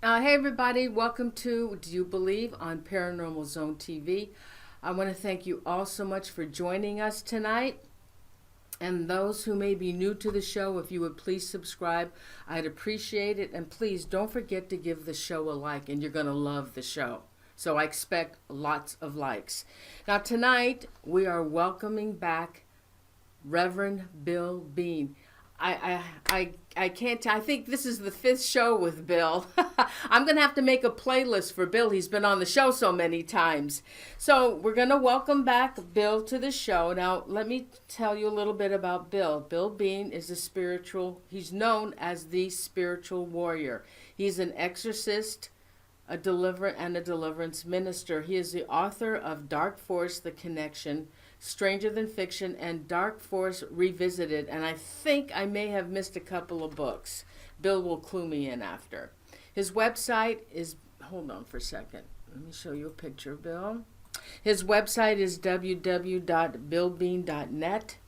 Hey everybody, welcome to Do You Believe on Paranormal Zone TV. I want to thank you all so much for joining us tonight. And those who may be new to the show, if you would please subscribe, I'd appreciate it. And please don't forget to give the show a like, and you're going to love the show. So I expect lots of likes. Now, tonight we are welcoming back Reverend Bill Bean. I can't. I think this is the fifth show with Bill. I'm gonna have to make a playlist for Bill. He's been on the show so many times. So we're gonna welcome back Bill to the show. Now let me tell you a little bit about Bill. Bill Bean is a spiritual. He's known as the spiritual warrior. He's an exorcist, a deliverance minister. He is the author of Dark Force: The Connection, Stranger Than Fiction, and Dark Force Revisited. And I think I may have missed a couple of books. Bill will clue me in after. His website is, hold on for a second. Let me show you a picture of Bill. His website is www.billbean.net.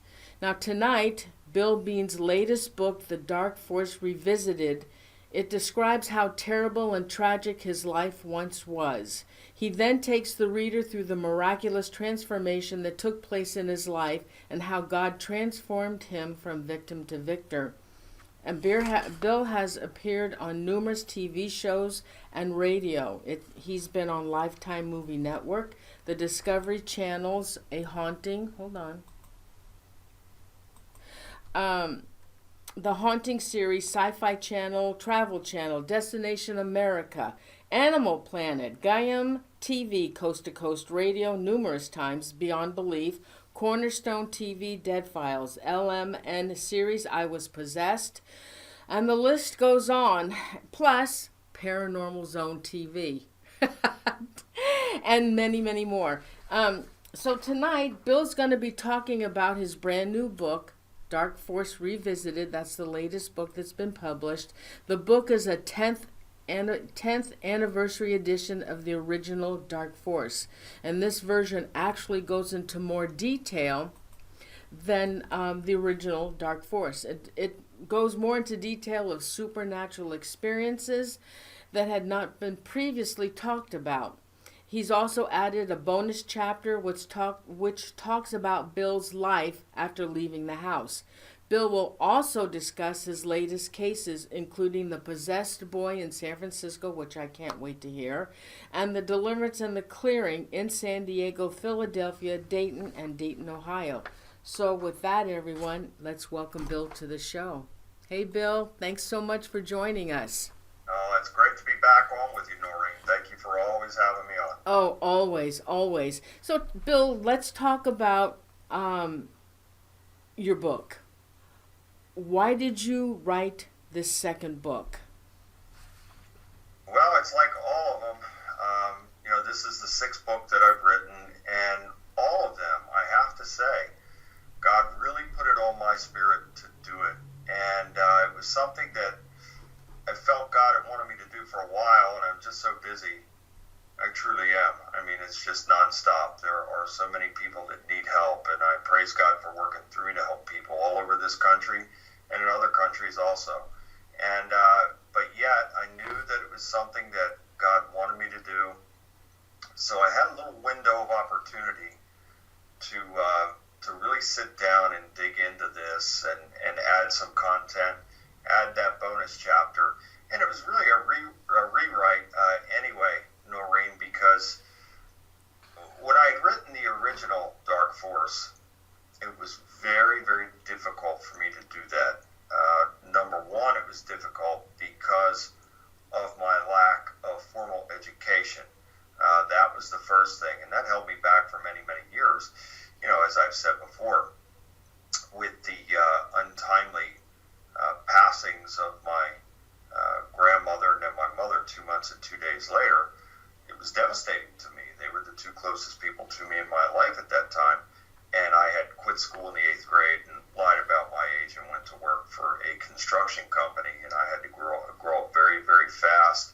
Now tonight, Bill Bean's latest book, The Dark Force Revisited, it describes how terrible and tragic his life once was. He then takes the reader through the miraculous transformation that took place in his life and how God transformed him from victim to victor. And Bill has appeared on numerous TV shows and radio. He's been on Lifetime Movie Network, the Discovery Channel's A Haunting. Hold on. The Haunting series, Sci-Fi Channel, Travel Channel, Destination America, Animal Planet, Gaiam TV, Coast to Coast Radio, numerous times, Beyond Belief, Cornerstone TV, Dead Files, LMN series, I Was Possessed, and the list goes on. Plus, Paranormal Zone TV, and many, many more. So tonight, Bill's going to be talking about his brand new book, Dark Force Revisited. That's the latest book that's been published. The book is a 10th anniversary edition of the original Dark Force. And this version actually goes into more detail than the original Dark Force. It goes more into detail of supernatural experiences that had not been previously talked about. He's also added a bonus chapter which talks about Bill's life after leaving the house. Bill will also discuss his latest cases, including the possessed boy in San Francisco, which I can't wait to hear, and the deliverance and the clearing in San Diego, Philadelphia, Dayton, and Dayton, Ohio. So with that, everyone, let's welcome Bill to the show. Hey, Bill, thanks so much for joining us. Oh, it's great to be back on with you, Noreen. Thank you for always having me on. Oh, always, always. So, Bill, let's talk about your book. Why did you write this second book? Well, it's like all of them. This is the sixth book that I've written, and all of them, I have to say, God really put it on my spirit to do it. And it was something that I felt God had wanted me to do for a while, and I'm just so busy. I truly am. I mean, it's just nonstop. There are so many people that need help, and I praise God for working through me to help people all over this country and in other countries also. And but yet, I knew that it was something that God wanted me to do. So I had a little window of opportunity to really sit down and dig into this and add some content, add that bonus chapter. And it was really a rewrite anyway, Noreen, because when I had written the original Dark Force, it was very, very difficult for me to do that. Number one, it was difficult because of my lack of formal education. That was the first thing, and that held me back for many, many years. As I've said before, with the untimely passings of my grandmother and then my mother 2 months and 2 days later, it was devastating to me. They were the two closest people to me in my life at that time, and I had quit school in the 8th grade and lied about my age and went to work for a construction company, and I had to grow up very, very fast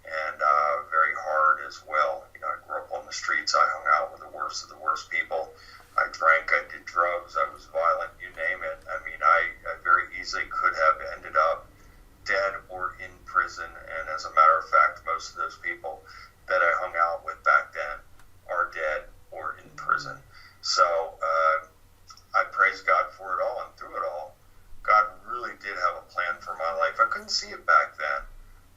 and very hard as well. I grew up on the streets. I hung out with the worst of the worst people. I drank, I did drugs, I was violent, you name it. I mean, I very easily could have ended up dead or in prison, and as a matter of fact, back then.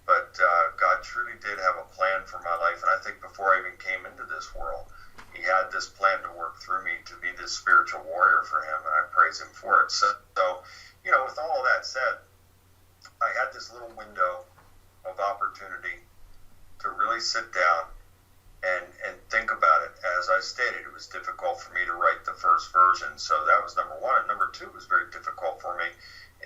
But God truly did have a plan for my life, and I think before I even came into this world, He had this plan to work through me to be this spiritual warrior for Him, and I praise Him for it. So with all of that said, I had this little window of opportunity to really sit down and think about it. As I stated, it was difficult for me to write the first version, so that was number one. And number two, it was very difficult for me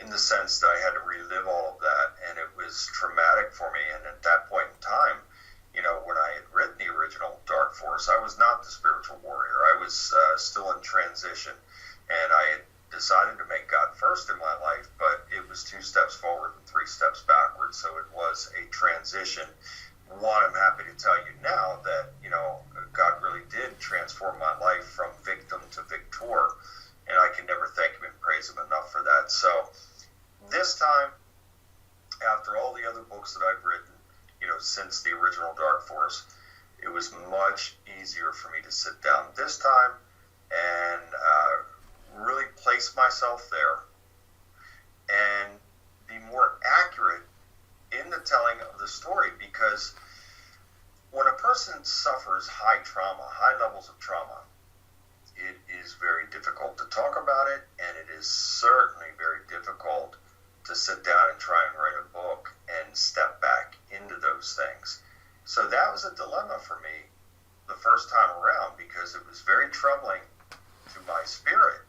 in the sense that I had to relive all of that, and it was traumatic for me. And at that point in time, when I had written the original Dark Force, I was not the spiritual warrior. I was still in transition, and I had decided to make God first in my life, but it was 2 steps forward and 3 steps backwards, so it was a transition. One, I'm happy to tell you now that, God really did transform my life from victim to victor, and I can never thank Him and praise Him enough for that. So this time, after all the other books that I've written, since the original Dark Force, it was much easier for me to sit down this time and really place myself there and be more accurate in the telling of the story, because when a person suffers high trauma, high levels of trauma, it is very difficult to talk about it, and it is certainly very difficult to sit down and try and write a book and step back into those things. So that was a dilemma for me the first time around, because it was very troubling to my spirit.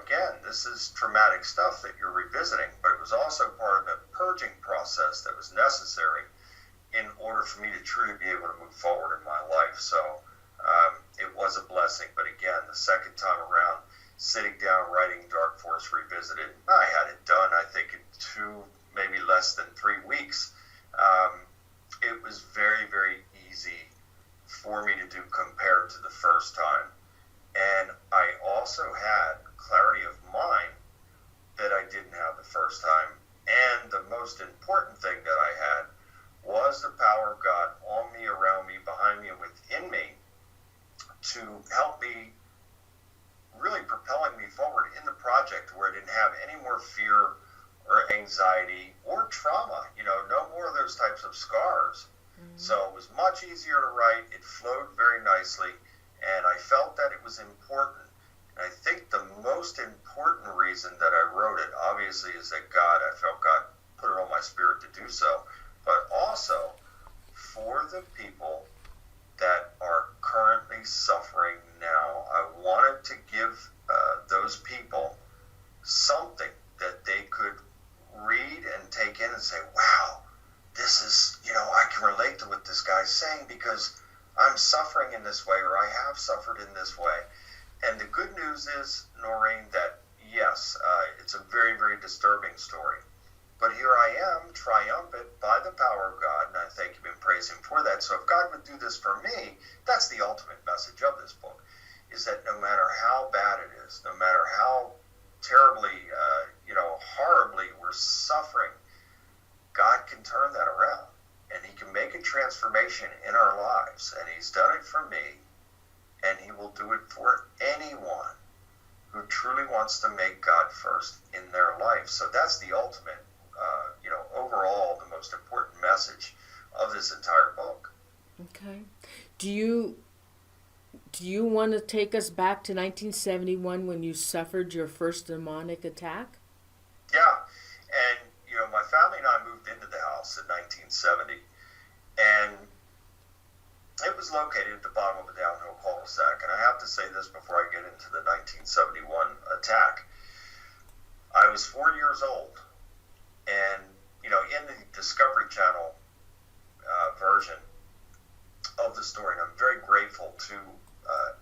Again, this is traumatic stuff that you're revisiting, but it was also part of a purging process that was necessary in order for me to truly be able to move forward in my life. So it was a blessing. But again, the second time around, sitting down, writing Dark Force Revisited, I had it done, I think, in 2, maybe less than 3 weeks. It was very, very easy for me to do compared to the first time. And I also had clarity of mind that I didn't have the first time. And the most important thing that I had was the power of God on me, around me, behind me, and within me to help me, really propelling me forward in the project, where I didn't have any more fear or anxiety or trauma, no more of those types of scars. Mm-hmm. So it was much easier to write. It flowed very nicely, and I felt that it was important. And I think the most important reason that I wrote it, obviously, is that I felt God put it on my spirit to do so, but also for the people that are currently suffering now. I wanted to give those people something that they could read and take in and say, wow, this is, I can relate to what this guy's saying, because I'm suffering in this way, or I have suffered in this way. And the good news is, Noreen, that yes, it's a very, very disturbing story. But here I am, triumphant by the power of God, and I thank Him and praise Him for that. So if God would do this for me, that's the ultimate message of this book, is that no matter how bad it is, no matter how terribly, horribly we're suffering, God can turn that around, and He can make a transformation in our lives. And He's done it for me, and He will do it for anyone who truly wants to make God first in their life. So that's the ultimate, overall, the most important message of this entire book. Okay. Do you want to take us back to 1971 when you suffered your first demonic attack? Yeah. And, my family and I moved into the house in 1970, and it was located at the bottom of a downhill cul-de-sac. And I have to say this before I get into the 1971 attack. I was 4 years old, and, in the Discovery Channel version of the story, and I'm very grateful to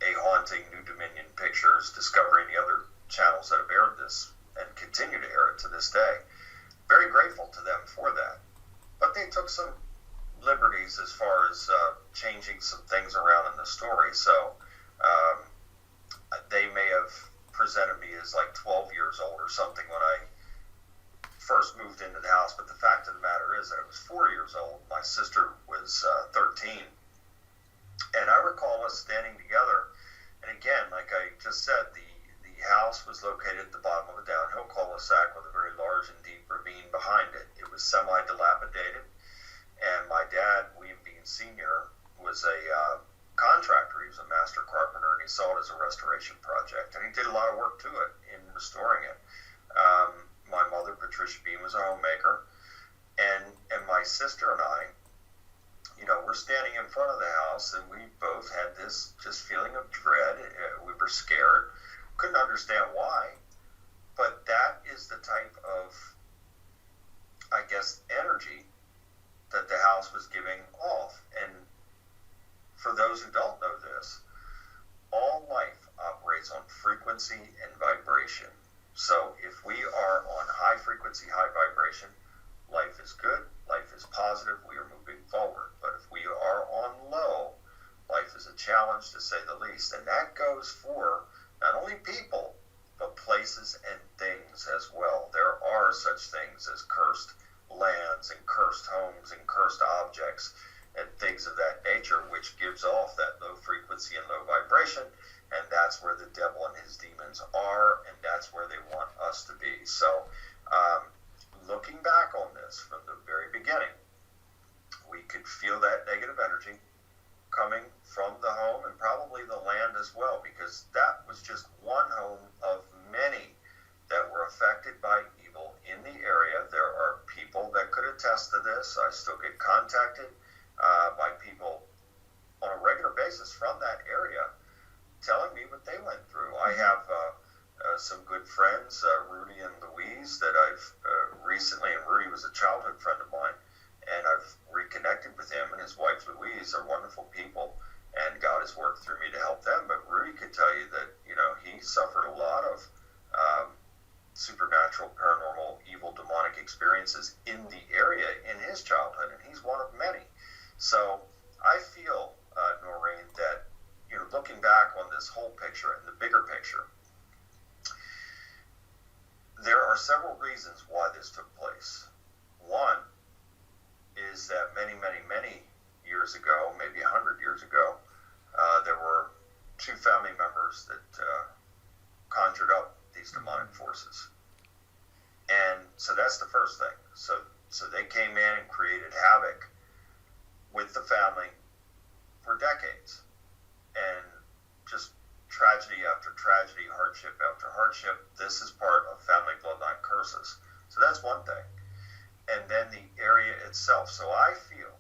A Haunting, New Dominion Pictures, Discovery, and the other channels that have aired this and continue to air it to this day. Very grateful to them for that. But they took some liberties as far as changing some things around in the story. So they may have presented me as like 12 years old or something when I first moved into the house. But the fact of the matter is that I was 4 years old. My sister was 13. And I recall us standing together. And again, like I just said, the house was located at the bottom of a downhill cul-de-sac with a very large large and deep ravine behind it. It was semi-dilapidated, and my dad, William Bean Sr., was a contractor. He was a master carpenter, and he saw it as a restoration project, and he did a lot of work to it in restoring it. My mother, Patricia Bean, was a homemaker, and my sister and I, we're standing in front of the house, and we both had this just feeling of dread. We were scared, couldn't understand why, but that is the type of, I guess, energy that the house was giving off. And for those who don't know this, all life operates on frequency and vibration. So if we are on high frequency, high vibration, life is good, life is positive, we are moving forward. But if we are on low, life is a challenge, to say the least. And that goes for not only people, but places and things as well. There are such things as cursed lands and cursed homes and cursed objects and things of that nature, which gives off that low frequency and low vibration. And that's where the devil and his demons are, and that's where they want us to be. So, looking back on this from the very beginning, we could feel that negative energy coming from the home and probably the land as well, because that was just one home of many that were affected by evil in the area. There are people that could attest to this. I still get contacted by people on a regular basis from that area telling me what they went through. I have some good friends, Rudy and Louise, that I've recently, and Rudy was a childhood friend of mine, and I've reconnected with him, and his wife Louise are wonderful people, and God has worked through me to help them. But Rudy could tell you that, he suffered a lot of supernatural, paranormal, evil, demonic experiences in the area in his childhood, and he's one of many. So I feel, Noreen, that looking back on this whole picture and the bigger picture, there are several reasons why this took place. One is that many, many, many years ago, maybe 100 years ago, there were two family members that conjured up these demonic forces. And so that's the first thing. So they came in and created havoc with the family for decades. And just tragedy after tragedy, hardship after hardship. This is part of family bloodline curses. So that's one thing. And then the area itself. So I feel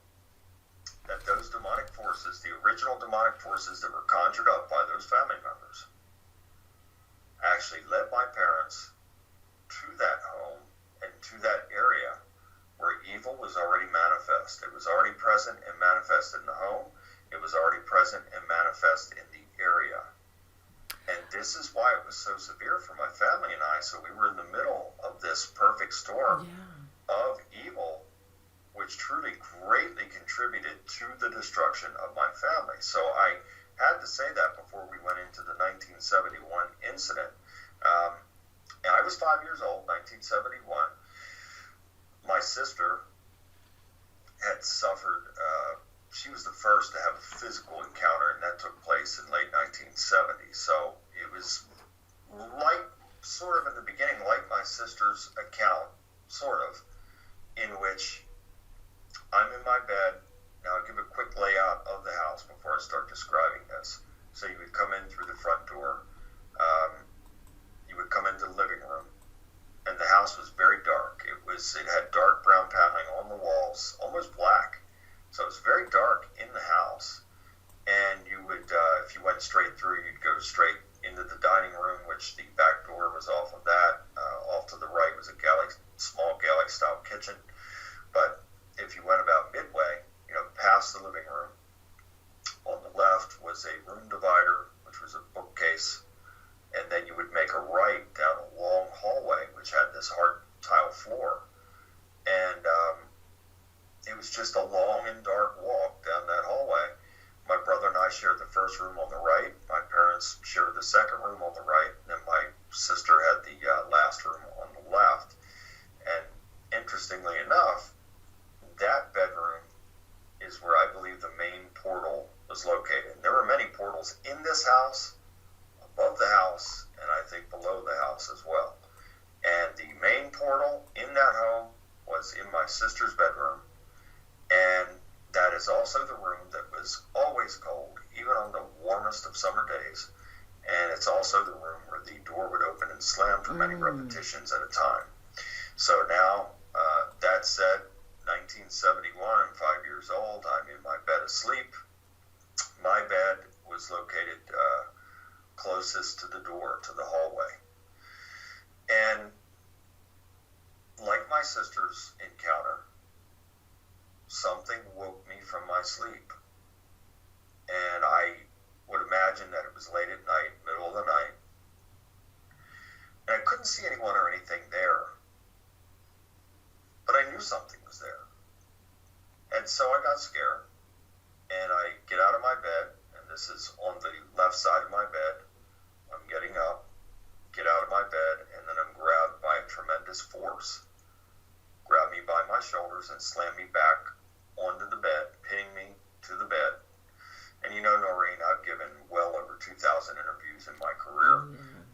that those demonic forces, the original demonic forces that were conjured up by those family members, actually led my parents to that home and to that area where evil was already manifest. It was already present and manifested in the home. It was already present and manifest in the area. And this is why it was so severe for my family and I. So we were in the middle of this perfect storm of evil, which truly greatly contributed to the destruction of my family. So I had to say that before we went into the 1971 incident. And I was 5 years old, 1971. My sister had suffered, she was the first to have a physical encounter, and that took place in late 1970. So it was like, sort of in the beginning, like my sister's account, sort of, in which I'm in my bed. Now I'll give a quick layout of the house before I start describing this. So you would come in through the front door. You would come into the living room, and the house was very dark. It had dark brown paneling on the walls, almost black. So it was very dark in the house. And you would, if you went straight through, you'd go straight into the dining room, which the back door was off of that. Off to the right was a small galley-style kitchen. But if you went about midway, past the living room, on the left was a room divider, which was a bookcase. And then you would make a right down a long hallway, which had this hard tile floor. And it was just a long and dark walk down that hallway. My brother and I shared the first room on the right. My parents shared the second room on the right. And then my sister had the last room on the left. And interestingly enough, that bedroom is where I believe the main portal was located. And there were many portals in this house, above the house, and I think below the house as well. And the main portal is also the room that was always cold, even on the warmest of summer days. And it's also the room where the door would open and slam for many repetitions at a time. So now, that said, 1971, I'm 5 years old, I'm in my bed asleep. My bed was located closest to the door, to the hallway. And like my sister's encounter, something woke me from my sleep. And I would imagine that it was late at night, middle of the night. And I couldn't see anyone or anything there. But I knew something was there. And so I got scared. And I get out of my bed, and this is on the left side of my bed. I'm getting up, get out of my bed, and then I'm grabbed by a tremendous force. Grab me by my shoulders and slam me back onto the bed, pinning me to the bed. And you know, Noreen, I've given well over 2,000 interviews in my career.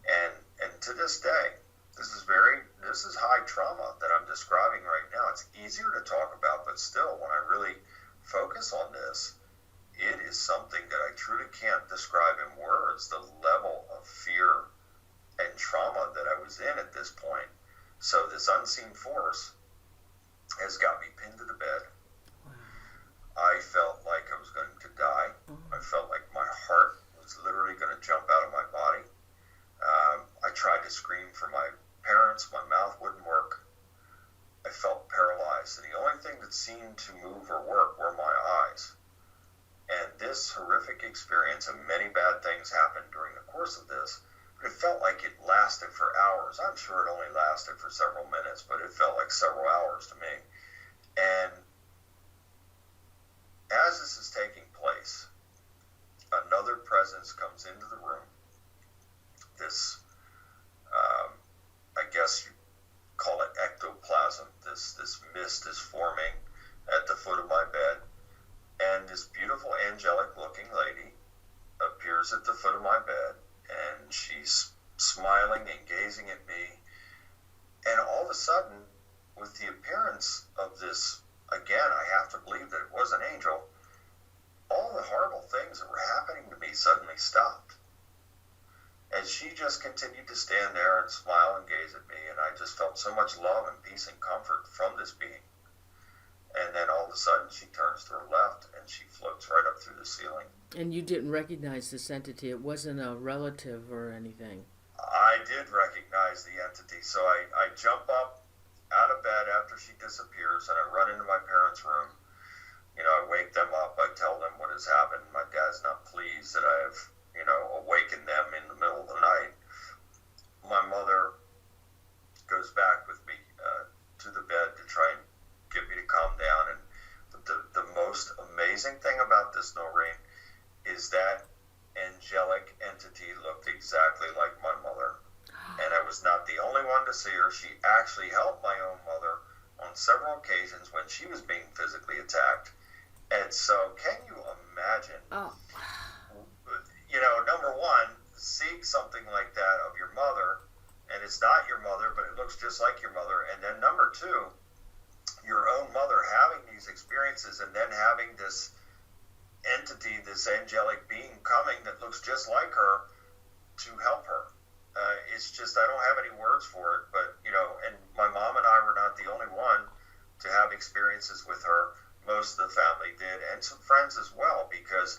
And to this day, this is high trauma that I'm describing right now. It's easier to talk about, but still, when I really focus on this, it is something that I truly can't describe in words, the level of fear and trauma that I was in at this point. So this unseen force has got me pinned to the bed. Wow. I felt like I was going to die. I felt like my heart was literally going to jump out of my body. I tried to scream for my parents. My mouth wouldn't work. I felt paralyzed. And the only thing that seemed to move or work were my eyes. And this horrific experience, and many bad things happened during the course of this, but it felt like it lasted for hours. I'm sure it only lasted for several minutes, but it felt like several hours to me. And as this is taking place, another presence comes into the room. This, I guess you call it ectoplasm. This mist is forming at the foot of my bed. And this beautiful angelic looking lady appears at the foot of my bed, and she's smiling and gazing at me. And all of a sudden, with the appearance of this, again, I have to believe that it was an angel, all the horrible things that were happening to me suddenly stopped. And she just continued to stand there and smile and gaze at me, and I just felt so much love and peace and comfort from this being. And then all of a sudden, she turns to her left, and she floats right up through the ceiling. And you didn't recognize this entity. It wasn't a relative or anything. I did recognize the entity. So I jump up out of bed after she disappears, and I run into my parents' room. You know, I wake them up. I tell them what has happened. My dad's not pleased that I have, awakened them in the middle of the night. My mother goes back with me to the bed to try and get me to calm down. And the most amazing thing about this, Noreen, is that angelic entity looked exactly like my mother. And I was not the only one to see her. She actually helped my own mother on several occasions when she was being physically attacked. And so, can you imagine, number one, seeing something like that of your mother, and it's not your mother, but it looks just like your mother. And then number two, your own mother having these experiences and then having this entity, this angelic being coming that looks just like her to help her. It's just, I don't have any words for it, but, and my mom and I were not the only one to have experiences with her. Most of the family did, and some friends as well, because,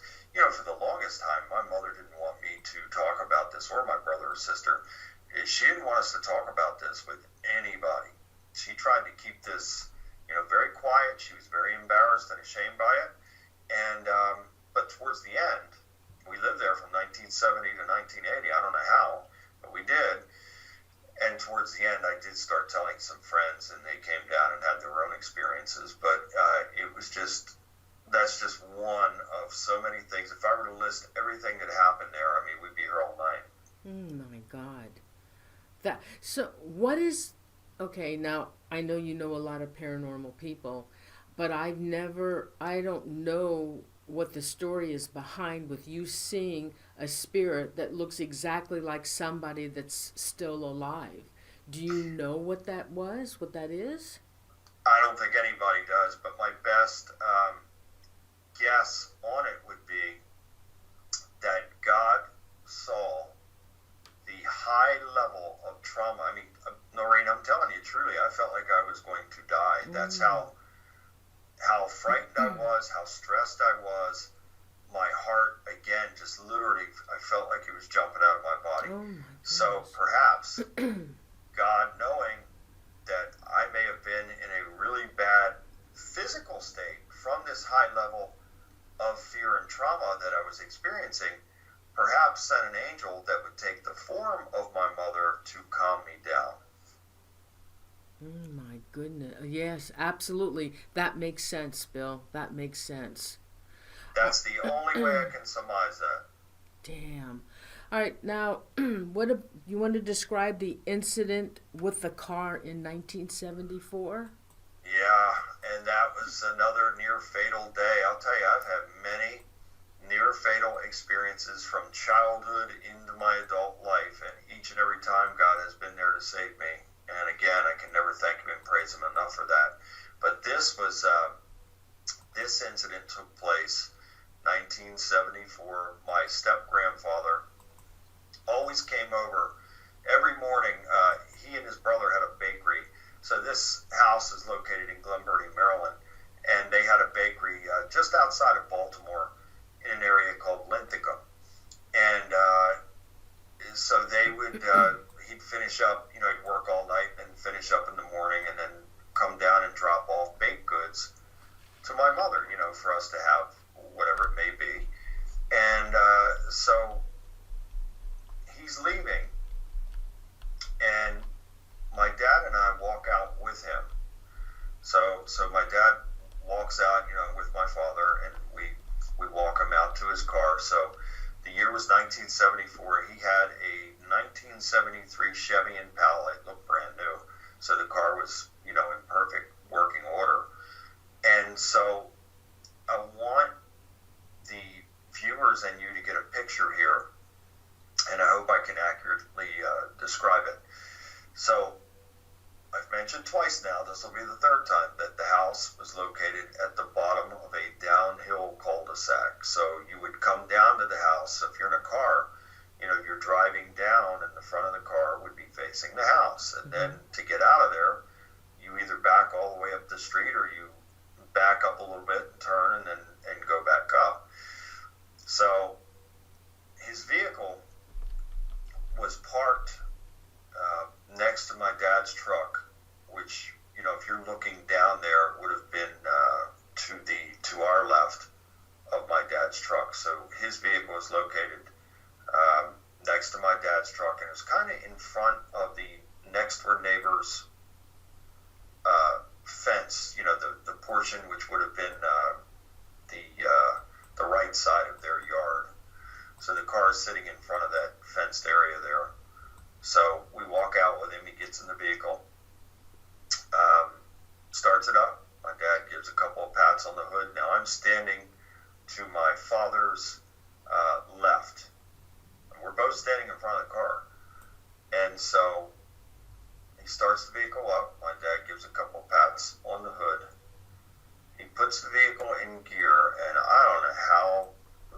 for the longest time, my mother didn't want me to talk about this, or my brother or sister. She didn't want us to talk about this with anybody. She tried to keep this, very quiet. She was very embarrassed and ashamed by it. And, but towards the end, we lived there from 1970 to 1980. I don't know how, but we did. And towards the end, I did start telling some friends, and they came down and had their own experiences. But it was that's just one of so many things. If I were to list everything that happened there, we'd be here all night. My God. Okay, now, I know you know a lot of paranormal people, but I don't know what the story is behind with you seeing a spirit that looks exactly like somebody that's still alive. Do you know what that is? I don't think anybody does, but my best how frightened I was, how stressed I was. My heart, again, just literally, I felt like it was jumping out of my body. Oh my So perhaps God, knowing that I may have been in a really bad physical state from this high level of fear and trauma that I was experiencing, perhaps sent an angel that would take the form of my mother to calm me down. Oh my goodness. Yes, absolutely. That makes sense, Bill. That makes sense. That's the only way I can surmise that. Damn. All right, now, you want to describe the incident with the car in 1974? Yeah, and that was another near fatal day. I'll tell you, I've had many near fatal experiences from childhood into my adult life, and each and every time God has been there to save me. And again, I can never thank him and praise him enough for that. But this incident took place 1974. My step-grandfather always came over every morning. He and his brother had a bakery. So this house is located in Glen Burnie, Maryland, and they had a bakery just outside of Baltimore in an area called Linthicum. And so they would, he'd finish up, he'd work all night and finish up in the morning and then come down and drop off baked goods to my mother, for us to have whatever it may be. And so he's leaving, and my dad and I walk out with him. So my dad walks out, with my father, and we walk him out to his car. So the year was 1974. He had a 1973 Chevy Impala. It looked brand new. So the car was, in perfect working order. And so I want the viewers and you to get a picture here, and I hope I can accurately describe it. So I've mentioned twice now, this will be the third time, that the house was located at the bottom of a downhill cul-de-sac. So you would come down to the house. If you're in a car, you're driving down, and the front of the car would be facing the house. And then to get out of there, you either back all the way up the street, or you back up a little bit and turn and go back up. So his vehicle was parked next to my dad's truck, which, if you're looking down there, would have been to our left of my dad's truck. So his vehicle was located next to my dad's truck, and it was kind of in front of the next door neighbor's fence, the portion which would have been the right side of their yard. So the car is sitting in front of that fenced area there. So we walk out with him. He gets in the vehicle, starts it up. My dad gives a couple of pats on the hood. Now I'm standing to my father's left. We're both standing in front of the car. And so he starts the vehicle up. My dad gives a couple of pats on the hood. He puts the vehicle in gear, and I don't know how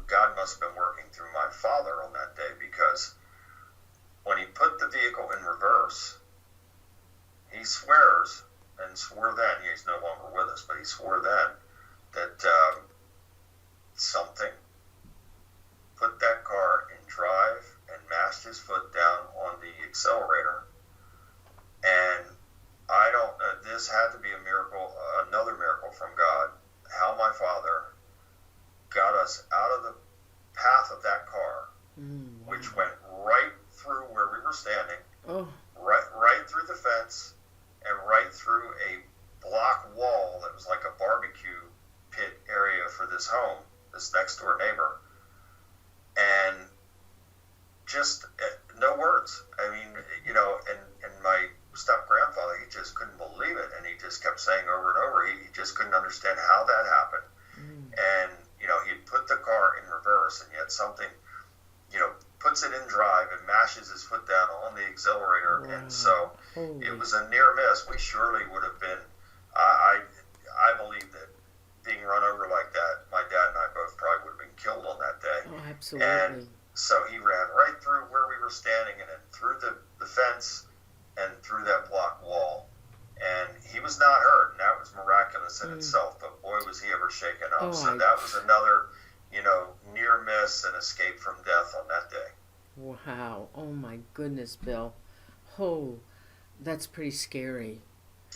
God must have been working through my father on that day, because when he put the vehicle in reverse, he swears, and swore then, he's no longer with us, but he swore then that something put that car in drive and mashed his foot down on the accelerator. And I don't know, this had to be a miracle, another miracle from God, how my father got us out of the path of that car, which went right through where we were standing, right through the fence, and right through a block wall that was like a barbecue pit area for this home, this next door neighbor. And just no words. I mean, and my step-grandfather, he just couldn't believe it, and he just kept saying over and over, he just couldn't understand how that happened. And, he'd put the car in reverse, and yet something, puts it in drive and mashes his foot down on the accelerator. Wow. And so it was a near miss. We surely would have been, I believe that being run over like that, my dad and I both probably would have been killed on that day. Oh, absolutely. And so he ran right through where we were standing, and then through the fence and through that block wall. And he was not hurt, and that was miraculous in itself. But boy, was know. So that was another, near miss and escape from death on that day. Wow. Oh my goodness, Bill. Oh, that's pretty scary.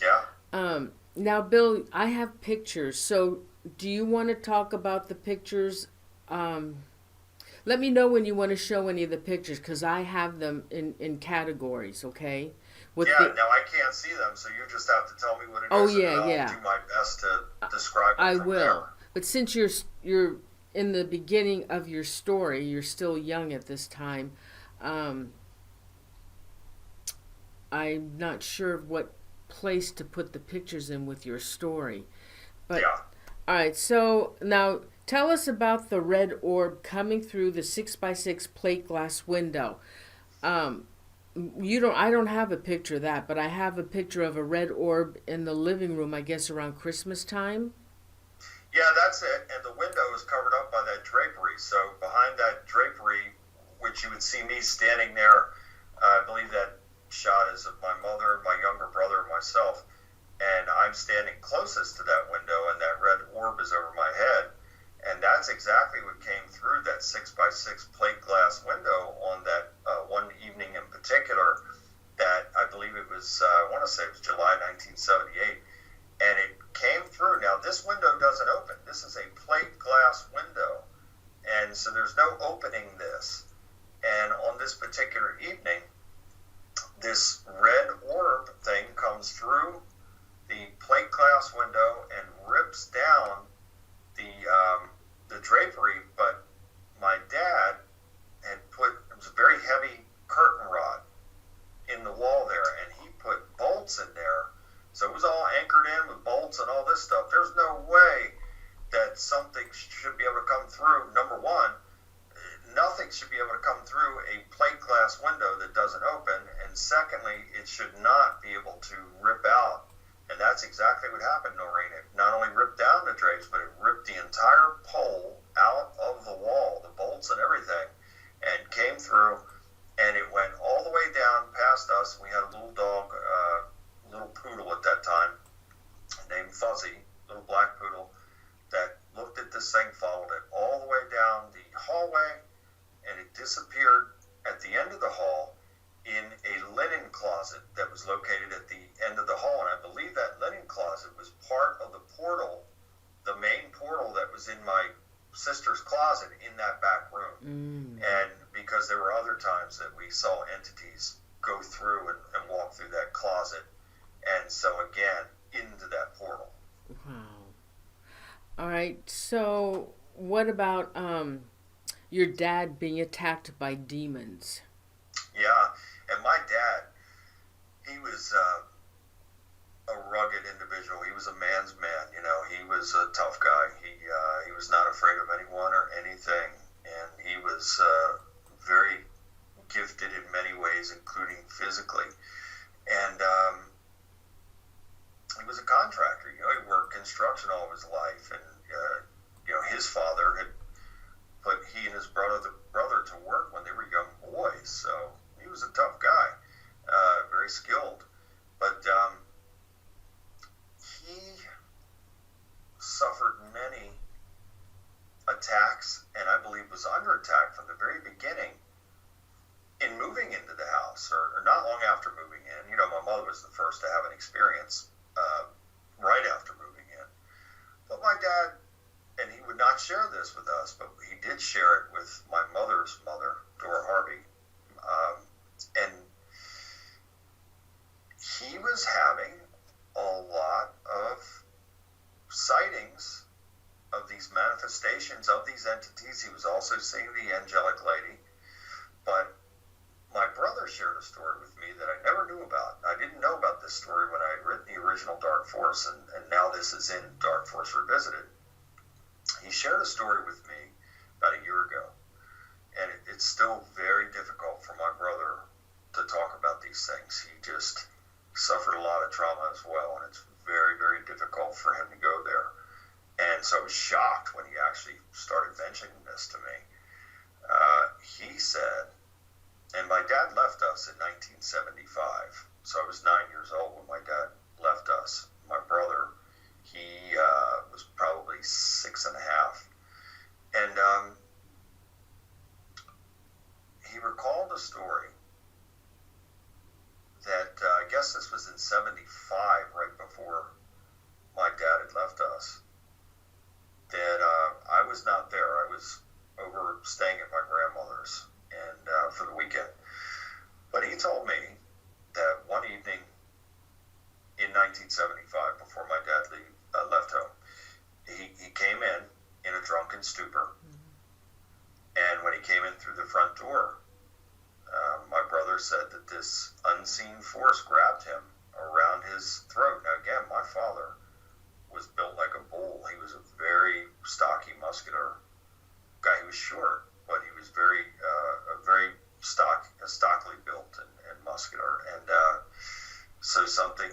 Yeah. Now, Bill, I have pictures. So, do you want to talk about the pictures? Let me know when you want to show any of the pictures, because I have them in categories, okay? Now I can't see them, so you just have to tell me what it is. Yeah, and I'll yeah. do my best to describe it. I from will. There. But since you're in the beginning of your story, you're still young at this time. I'm not sure what place to put the pictures in with your story. But yeah. All right, so now tell us about the red orb coming through the 6x6 plate glass window. I don't have a picture of that, but I have a picture of a red orb in the living room, I guess around Christmas time. Yeah, that's it. And the window is covered up by that drapery. So behind that drapery, which you would see me standing there, I believe that shot is of my mother, my younger brother, and myself. And I'm standing closest to that window, and that red orb is over my head. And that's exactly what came through that 6x6 plate glass window on that one evening in particular. That I believe it was, I want to say it was July 1978. And it came through. Now, this window doesn't open. This is a plate glass window. And so there's no opening this. And on this particular evening, this red orb thing comes through the plate glass window and rips down the drapery. But my dad had put, it was a very heavy curtain rod in the wall there, and he put bolts in there. So it was all anchored in with bolts and all this stuff. There's no way that something should be able to come through. Number one, nothing should be able to come through a plate glass window that doesn't open. And secondly, it should not be able to rip out. And that's exactly what happened, Noreen. It not only ripped down the drapes, but it ripped the entire pole out of the wall, the bolts and everything, and came through. And it went all the way down past us. We had a little dog, little poodle at that time, named Fuzzy, little black poodle, that looked at this thing, followed it all the way down the hallway, and it disappeared at the end of the hall in a linen closet that was located at the end of the hall. And I believe that linen closet was part of the portal, the main portal that was in my sister's closet in that back room. And because there were other times that we saw entities go through and walk through that closet. And so again, into that portal. Wow. All right. So what about your dad being attacked by demons? Yeah. And my dad, he was a rugged individual. He was a man's man. He was a tough guy. He was not afraid of anyone or anything. And he was very gifted in many ways, including physically. And he was a contractor. He worked construction all of his life, and his father had put he and his brother to work when they were young boys. So he was a tough guy, very skilled, but he suffered many attacks, and I believe was under attack from the very beginning. In moving into the house, or not long after moving in, my mother was the first to have an experience right after moving in. But my dad, and he would not share this with us, but he did share it with my mother's mother, Dora Harvey. And he was having a lot of sightings of these manifestations of these entities. He was also seeing the angelic lady. But my brother shared a story with me that I never knew about. I didn't know about this story when I had written the original Dark Force, and now this is in Dark Force Revisited. He shared a story with me about a year ago, and it's still very difficult for my brother to talk about these things. He just suffered a lot of trauma as well, and it's very, very difficult for him to go there. And so I was shocked when he actually started mentioning this to me. He said, and my dad left us in 1975, so I was 9 years old when my dad left us. My brother, he was probably 6 6 and a half. And he recalled a story that I guess this was in 75, right before my dad had left us, that I was not there. I was over staying at my grandmother's and for the weekend. But he told me that one evening in 1975, before my dad left home, he came in a drunken stupor. And when he came in through the front door, my brother said that this unseen force grabbed him around his throat. Now, again, my father was built like a bull. He was a very stocky, muscular guy. He was short, but he was very stockily built and muscular. And so something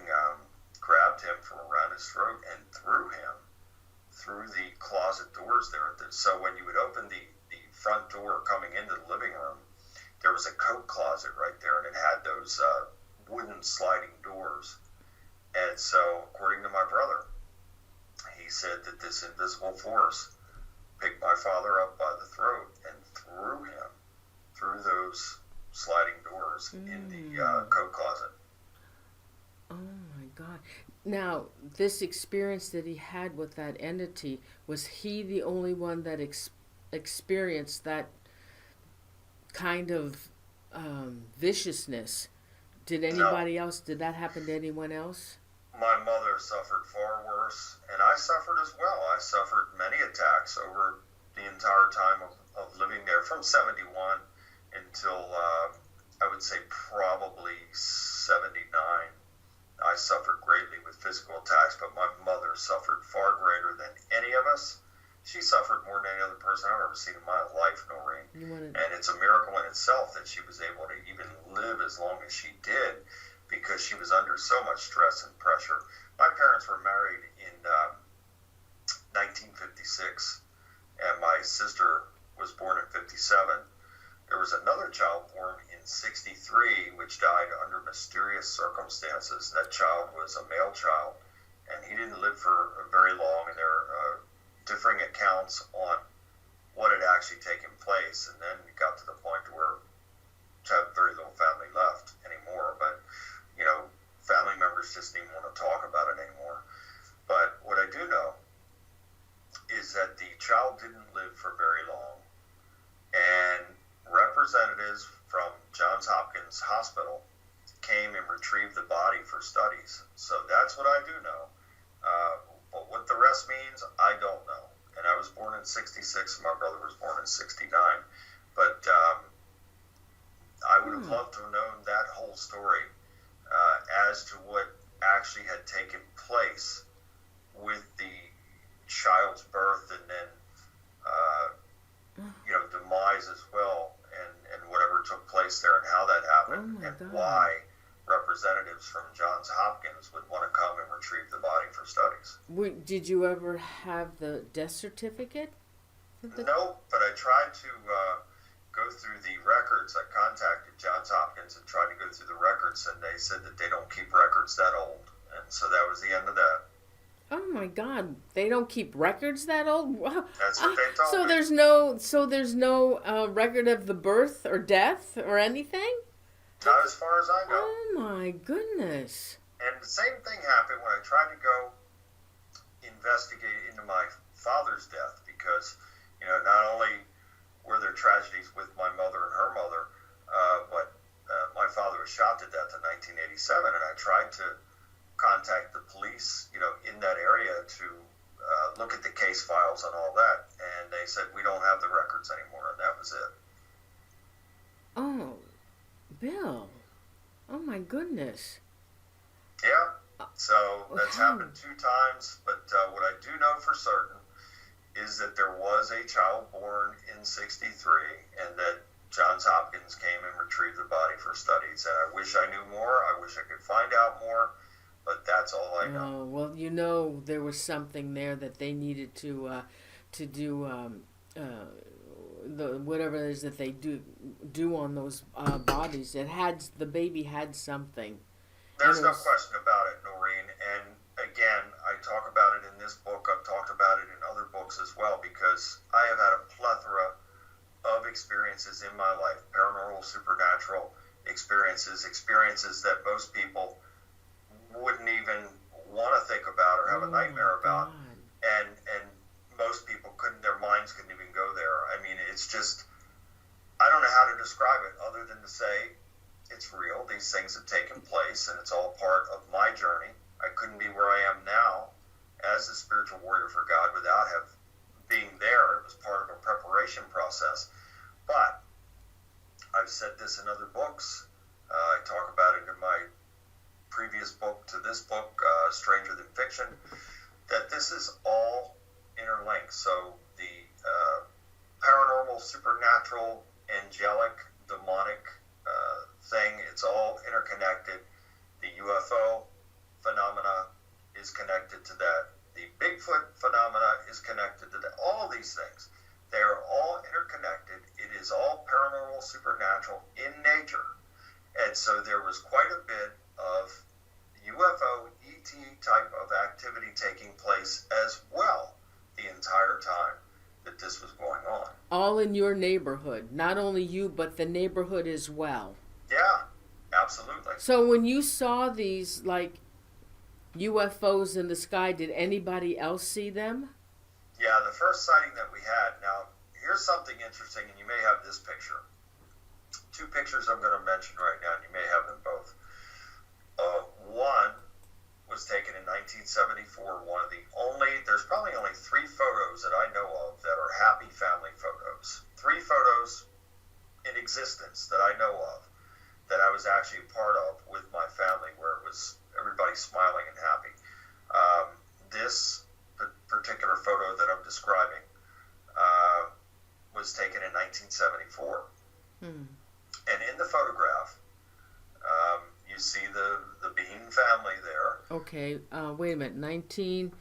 grabbed him from around his throat and threw him through the closet doors there. So when you would open the front door coming into the living room, there was a coat closet right there, and it had those wooden sliding doors. And so, according to my brother, he said that this invisible force picked my father up by the throat and threw him through those sliding doors in the coat closet. Oh my God. Now, this experience that he had with that entity, was he the only one that experienced that kind of viciousness? Did anybody else, did that happen to anyone else? My mother suffered far worse, and I suffered as well. I suffered many attacks over the entire time of living there, from 71 until I would say probably 79. I suffered greatly with physical attacks, but my mother suffered far greater than any of us. She suffered more than any other person I've ever seen in my life, Noreen. And it's a miracle in itself that she was able to even live as long as she did, because she was under so much stress and pressure. My parents were married in 1956, and my sister was born in 57. There was another child born in 63, which died under mysterious circumstances. That child was a male child, and he didn't live for very long, and there are differing accounts on what had actually taken place. And then it got to the point where we had very little family left anymore, but family members just didn't want to talk about it anymore. But what I do know is that the child didn't live for very long, and representatives from Johns Hopkins Hospital came and retrieved the body for studies. So that's what I do know. But what the rest means, I don't know. And I was born in 66, and my brother was born in 69. But I would have loved to have known that whole story as to what actually had taken place with the child's birth, and then demise as well, and whatever took place there, and how that happened, and why representatives from Johns Hopkins would want to come and retrieve the body for studies. Did you ever have the death certificate? No, but I tried to go through the records. I contacted Johns Hopkins and tried to go through the records, and they said that they don't keep records that old, and so that was the end of that. Oh my God! They don't keep records that old. Wow. That's what they told me. There's no record of the birth or death or anything. Not as far as I know. Oh my goodness! And the same thing happened when I tried to go investigate into my father's death, because not only were there tragedies with my mother and her mother, but my father was shot to death in 1987, and I tried to contact the police, in that area to look at the case files and all that, and they said, we don't have the records anymore, and that was it. Oh, Bill. Oh my goodness. Yeah, so that's happened 2 times, but what I do know for certain is that there was a child born in 63, and that Johns Hopkins came and retrieved the body for studies, and I wish I knew more. I wish I could find out more. But that's all I know. Oh, well, there was something there that they needed to do the whatever it is that they do on those bodies. The baby had something. There's no question about it, Noreen. And again, I I talk about it in this book. I've talked about it in other books as well, because I have had a plethora of experiences in my life, paranormal, supernatural experiences that most people wouldn't even want to think about or have a nightmare about. And most people their minds couldn't even go there. I mean, it's just, I don't know how to describe it other than to say it's real. These things have taken place, and it's all part of my journey. I couldn't be where I am now as a spiritual warrior for God without being there. It was part of a preparation process. But I've said this in other books. I talk about it in my previous book to this book, Stranger Than Fiction, that this is all interlinked. So the paranormal, supernatural, angelic, demonic thing, it's all interconnected. The UFO phenomena is connected to that. The Bigfoot phenomena is connected to that. All these things, they are all interconnected. It is all paranormal, supernatural in nature. And so there was quite a bit of UFO, ET type of activity taking place as well the entire time that this was going on. All in your neighborhood. Not only you, but the neighborhood as well. Yeah, absolutely. So when you saw these, like, UFOs in the sky, did anybody else see them? Yeah, the first sighting that we had. Now, here's something interesting, and you may have this picture. Two pictures I'm going to mention right now, and you may have them both. One was taken in 1974. There's probably only 3 photos that I know of that are happy family photos. 3 photos in existence that I know of that I was actually part of with my family, where it was everybody smiling and happy. This particular photo that I'm describing was taken in 1974. And in the photograph, you see the Bean family there. Okay, wait a minute,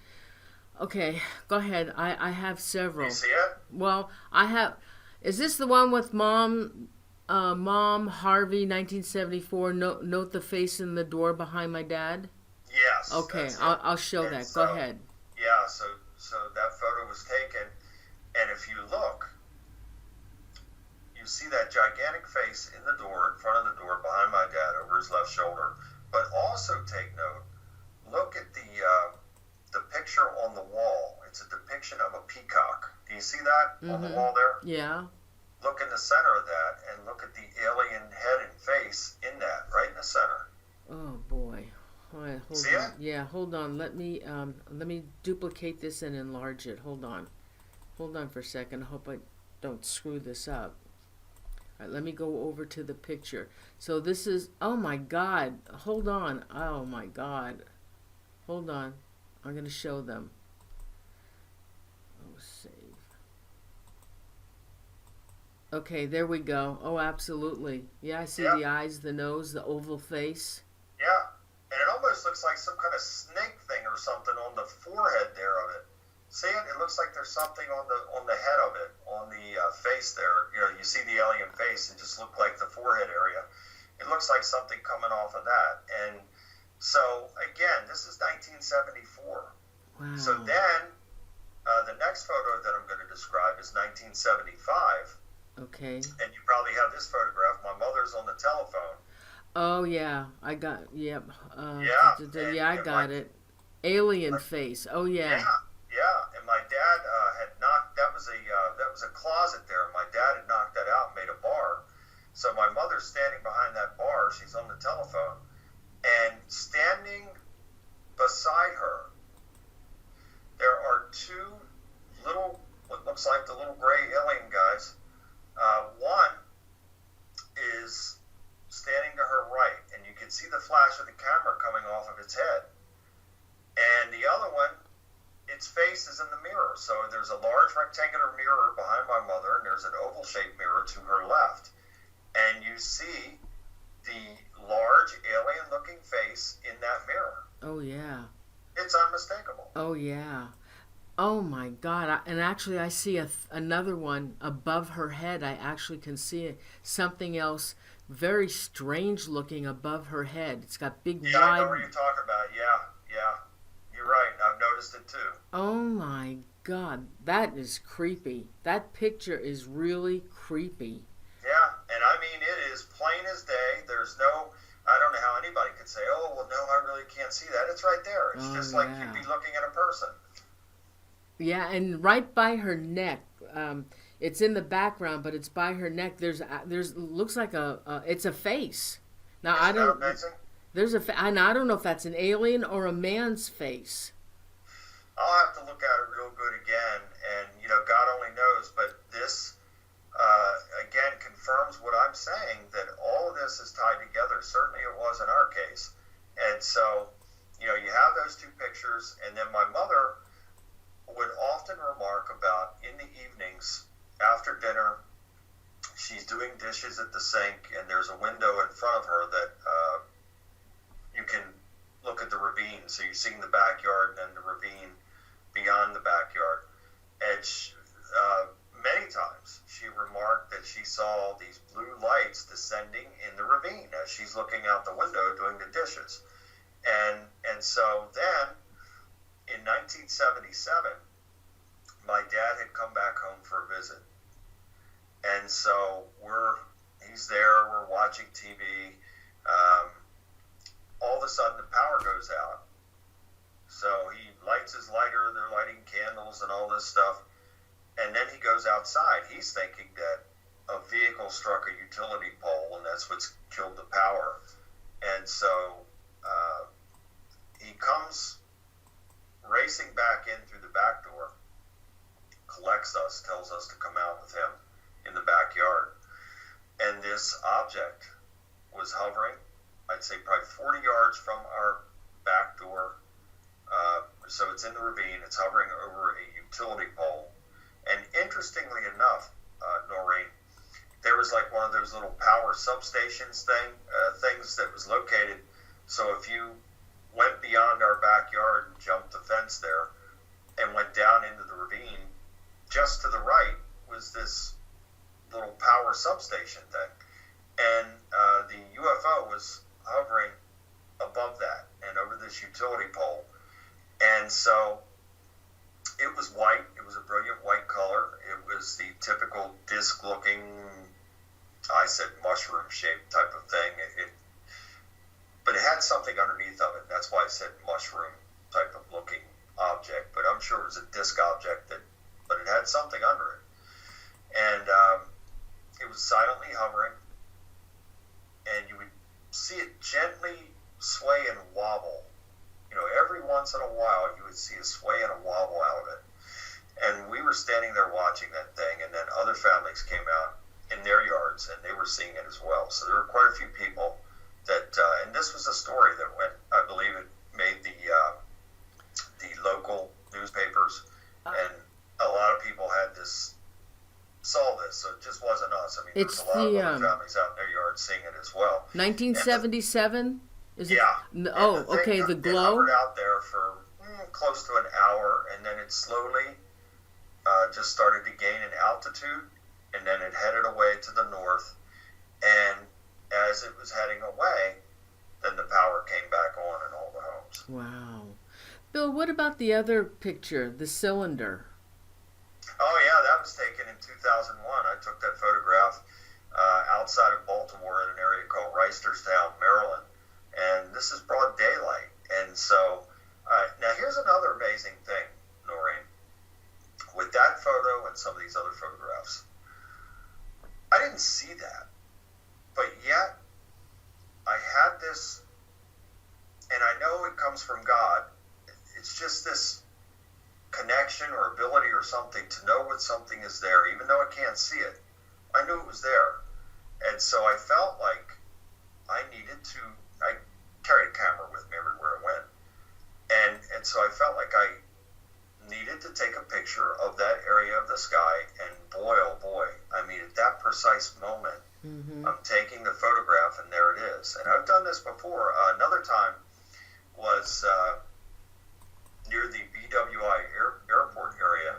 Okay, go ahead. I have several. You see it? Well, I have... Is this the one with Mom Harvey, 1974, note the face in the door behind my dad? Yes. Okay, I'll show and that. So, go ahead. Yeah, so that photo was taken, and if you look, you see that gigantic face in the door, in front of the door, behind my dad, over his left shoulder. But also take note, look at the picture on the wall. It's a depiction of a peacock. Do you see that on the wall there? Yeah. Look in the center of that, and look at the alien head and face in that, right in the center. Oh boy. All right, hold see on. it? Yeah, hold on. Let me duplicate this and enlarge it. Hold on for a second. I hope I don't screw this up. All right, let me go over to the picture. So this is, oh my God. Hold on. Oh my God. Hold on. I'm going to show them. Oh, save. Okay, there we go. Oh, absolutely. Yeah, I see the eyes, the nose, the oval face. Yeah, and it almost looks like some kind of snake thing or something on the forehead there of it. See it? It looks like there's something on the head of it, on the face there. You know, you see the alien face and just look like the forehead area. It looks like something coming off of that. And so, again, this is 1974. Wow. So then, the next photo that I'm going to describe is 1975. Okay. And you probably have this photograph. My mother's on the telephone. Oh, yeah. I got, yep. Yeah. I got it. Alien face. Oh, yeah. Yeah. And my dad had knocked, that was a closet there. My dad had knocked that out and made a bar. So my mother's standing behind that bar. She's on the telephone. And standing beside her, there are 2 little, what looks like the little gray alien guys. One is standing to her right, and you can see the flash of the camera coming off of its head. And the other one, its face is in the mirror. So there's a large rectangular mirror behind my mother, and there's an oval-shaped mirror to her left. And you see the large alien-looking face in that mirror. Oh, yeah. It's unmistakable. Oh, yeah. Oh, my God. And actually, I see another one above her head. I actually can see something else very strange looking above her head. It's got big, Yeah, wide... I know what you're talking about. Yeah. You're right. I've noticed it too. Oh my God, that is creepy. That picture is really creepy. Yeah, and I mean, it is plain as day. There's no, I don't know how anybody could say, oh, well, no, I really can't see that. It's right there. It's Oh, just like yeah. you'd be looking at a person. Yeah, and right by her neck, it's in the background, but it's by her neck. There's looks like it's a face. Now I Isn't that don't. amazing? And I don't know if that's an alien or a man's face. I'll have to look at it real good again, and, God only knows, but this, again, confirms what I'm saying, that all of this is tied together. Certainly it was in our case. And so, you have those two pictures, and then my mother would often remark about in the evenings after dinner, she's doing dishes at the sink, and there's a window in front of her that you can look at the ravine. So you're seeing the backyard and then the ravine beyond the backyard. And many times she remarked that she saw these blue lights descending in the ravine as she's looking out the window doing the dishes. And so then in 1977, my dad had come back home for a visit. And so he's there, we're watching TV. All of a sudden the power goes out. So he lights his lighter, they're lighting candles and all this stuff. And then he goes outside. He's thinking that a vehicle struck a utility pole and that's what's killed the power. And so he comes racing back in through the back door, collects us, tells us to come out with him in the backyard. And this object was hovering, I'd say probably 40 yards from our back door. So it's in the ravine, it's hovering over a utility pole. And interestingly enough, Noreen, there was like one of those little power substations things that was located. So if you went beyond our backyard and jumped the fence there and went down into the ravine, just to the right was this little power substation thing. And the UFO was hovering above that and over this utility pole. And so it was white. It was a brilliant white color. It was the typical disc-looking, I said mushroom-shaped type of thing. But it had something underneath of it. That's why I said mushroom type of looking object. But I'm sure it was a disc object, but it had something under it. And it was silently hovering. And you would see it gently sway and wobble. Every once in a while you would see a sway and a wobble out of it. And we were standing there watching that thing, and then other families came out in their yards and they were seeing it as well. So there were quite a few people that, and this was a story that went, I believe it made the local newspapers, and a lot of people saw this, so it just wasn't us. I mean, It's there's a lot of the, other families out in their yards seeing it as well. 1977? Is it? Yeah. Oh, And okay, the It glow? hovered out there for close to an hour, and then it slowly just started to gain in altitude, and then it headed away to the north. And as it was heading away, then the power came back on in all the homes. Wow. Bill, what about the other picture, the cylinder? Oh, yeah, that was taken in 2001. I took that photograph outside of Baltimore in an area called Reisterstown, Maryland. And this is broad daylight. And so, now here's another amazing thing, Noreen. With that photo and some of these other photographs, I didn't see that. But yet, I had this, and I know it comes from God. It's just this connection or ability or something to know when something is there, even though I can't see it. I knew it was there. And so I felt like I carried a camera with me everywhere I went. And so I felt like I needed to take a picture of that area of the sky, and boy, oh boy, I mean, at that precise moment, I'm taking the photograph, and there it is. And I've done this before. Another time was near the BWI airport area,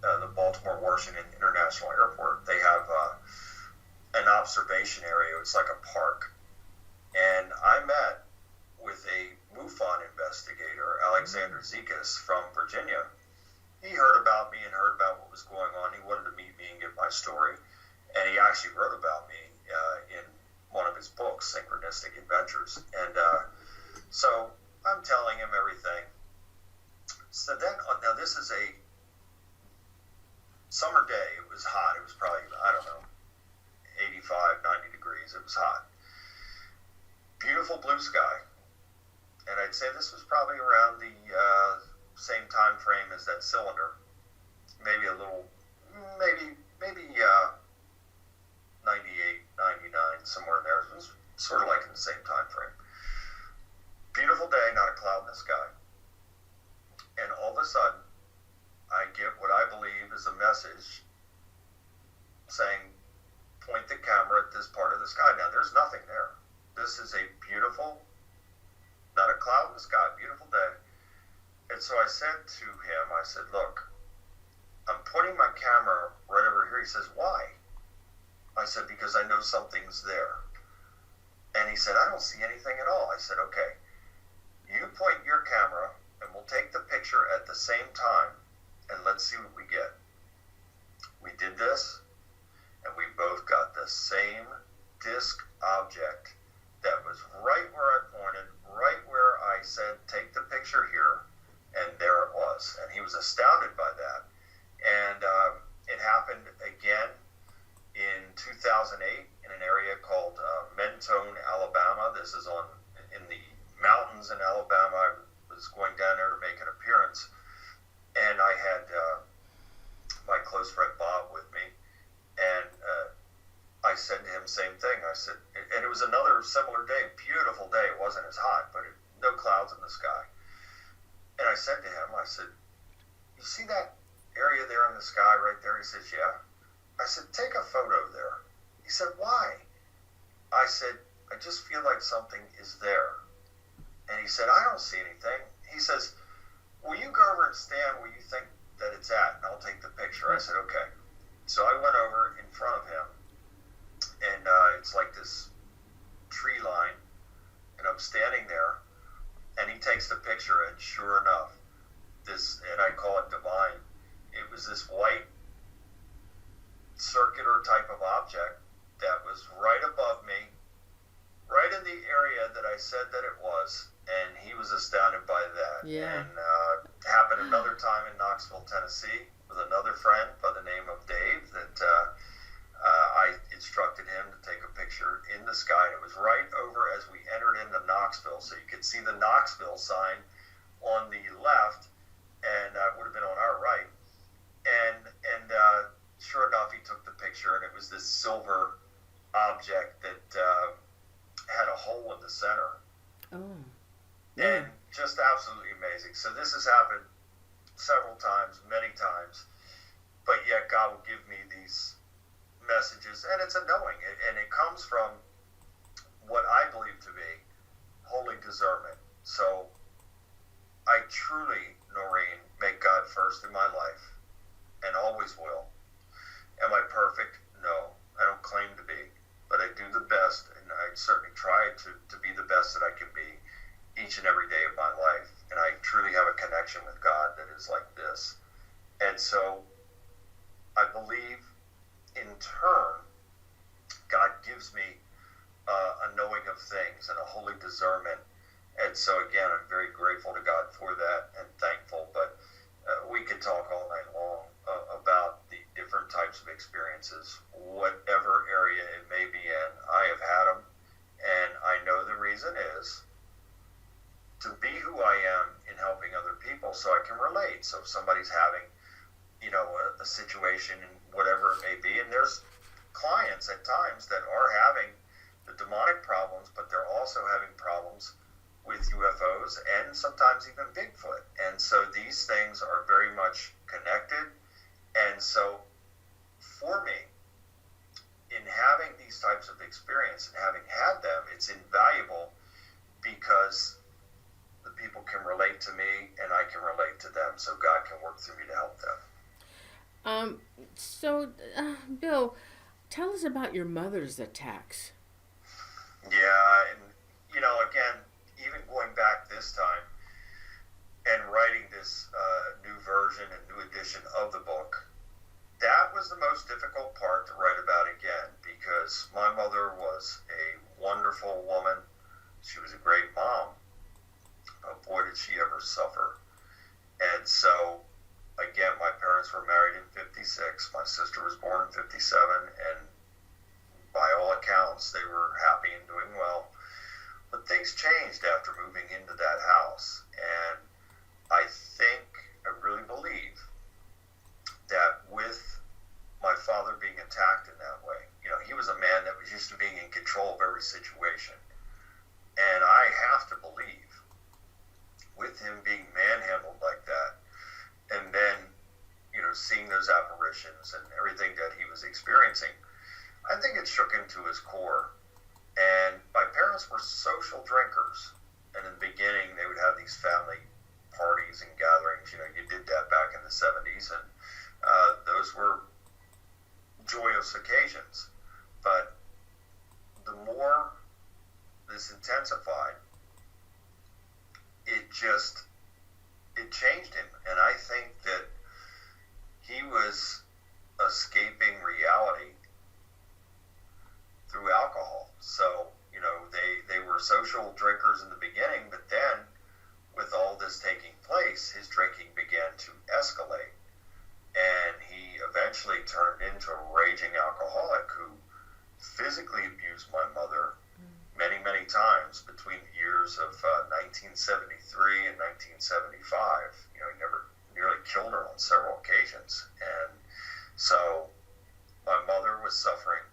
the Baltimore-Washington International Airport. They have an observation area. It's like a park. And I met with a MUFON investigator, Alexander Zekas from Virginia. Virginia. He heard about me and heard about what was going on. He wanted to meet me and get my story. And he actually wrote about me in one of his books, Synchronistic Adventures. And so I'm telling him everything. So then, now this is a summer day. It was hot. It was probably, I don't know, 85, 90 degrees. It was hot. Beautiful blue sky. And I'd say this was probably around the same time frame as that cylinder. Maybe a little, maybe 98, 99, somewhere in there. It was sort of like in the same time frame. Beautiful day, not a cloud in the sky. And all of a sudden, I get what I believe is a message saying, point the camera at this part of the sky. Now, there's nothing there. This is a beautiful, not a cloud in the sky, beautiful day. And so I said to him, I said, look, I'm pointing my camera right over here. He says, why? I said, because I know something's there. And he said, I don't see anything at all. I said, okay, you point your camera and we'll take the picture at the same time and let's see what we get. We did this and we both got the same disc object that was right where I pointed, right where I said, take the picture here, and there it was. And he was astounded by that. And it happened again in 2008 in an area called Mentone, Alabama. This is in the mountains in Alabama. I was going down there to make an appearance, and I had my close friend Bob with me, and I said to him, same thing. I said, and it was another similar day, beautiful day. It wasn't as hot, but no clouds in the sky. And I said to him, I said, you see that area there in the sky right there? He says, yeah. I said, take a photo there. He said, why? I said, I just feel like something is there. And he said, I don't see anything. He says, will you go over and stand where you think that it's at, and I'll take the picture. I said, okay. So I went over in front of him, and it's like this tree line, and I'm standing there, and he takes the picture, and sure enough, this, and I call it divine, it was this white circular type of object that was right above me, right in the area that I said that it was, and he was astounded by that. Yeah. And happened another time in Knoxville, Tennessee, with another friend by the name of Dave, that I instructed him to take a picture in the sky, and it was right over as we entered into Knoxville, so you could see the Knoxville sign on the left, and it would have been on our right, and sure enough, he took the picture, and it was this silver object that had a hole in the center. Oh. And just absolutely amazing. So this has happened several times, many times, but yet God will give me these messages, and it's a knowing, and it comes from what I believe to be holy discernment. So I truly, Noreen, make God first in my life, and always will. Am I perfect? No, I don't claim to be, but I do the best, and I certainly try to be the best that I can be each and every day of my life. And I truly have a connection with God that is like this. And so I believe in turn, God gives me a knowing of things and a holy discernment. And so again, I'm very grateful to God for that and thankful. But we could talk all night long about the different types of experiences, whatever area it may be in. I have had them, and I know the reason is to be who I am in helping other people, so I can relate. So if somebody's having, a situation, whatever it may be, and there's clients at times that are having the demonic problems, but they're also having problems with UFOs and sometimes even Bigfoot. And so these things are very much connected. And so for me, in having these types of experience and having had them, it's invaluable because the people can relate to me and I can relate to them, so God can work through me to help them. Bill, tell us about your mother's attacks. Yeah, and again, even going back this time and writing this version and new edition of the book, that was the most difficult part to write about again, because my mother was a wonderful woman. She was a great mom, but boy, did she ever suffer. And so, again, my parents were married in 56. My sister was born in 57, and by all accounts, they were happy and doing well. But things changed after moving into that house. And I really believe that with my father being attacked in that way, he was a man that was used to being in control of every situation. And I have to believe, with him being manhandled like that, and then, seeing those apparitions and everything that he was experiencing, I think it shook him to his core. And my parents were social drinkers. And in the beginning, they would have these family parties and gatherings. You did that back in the 70s. And those were joyous occasions. But the more this intensified, it changed him. And I think that he was escaping reality through alcohol. So, they were social drinkers in the beginning, but then with all this taking place, his drinking began to escalate. And he eventually turned into a raging alcoholic who physically abused my mother many, many times between the years of 1973 and 1975. He nearly killed her on several occasions. And so my mother was suffering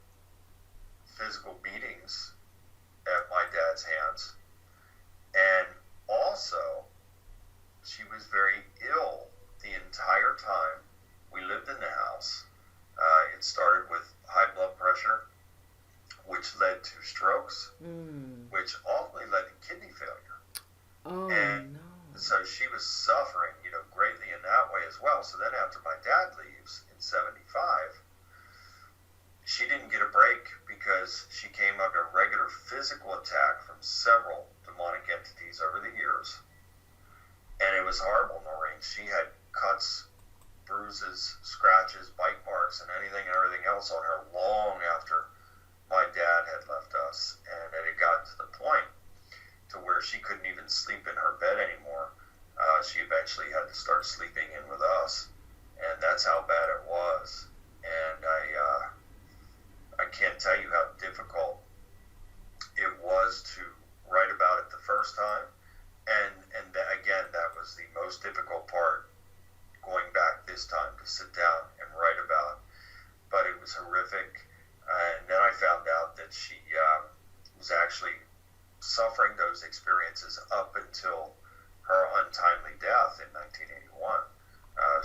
physical beatings at my dad's hands. And also, she was very ill the entire time we lived in the house. It started with high blood pressure, which led to strokes, which ultimately led to kidney failure. Oh, and no. So she was suffering, greatly in that way as well. So then after my dad leaves in 75, she didn't get a break because she came under regular physical attack from several demonic entities over the years. And it was horrible, Noreen. She had cuts, bruises, scratches, bite marks, and everything else on her long after my dad had left us. And it had gotten to the point to where she couldn't even sleep in her bed anymore. She eventually had to start sleeping in with us. And that's how bad it was. And I can't tell you how difficult it was to write about it the first time. And that was the most difficult part, going back this time to sit down and write about. But it was horrific. And then I found out that she was actually suffering those experiences up until her untimely death in 1981.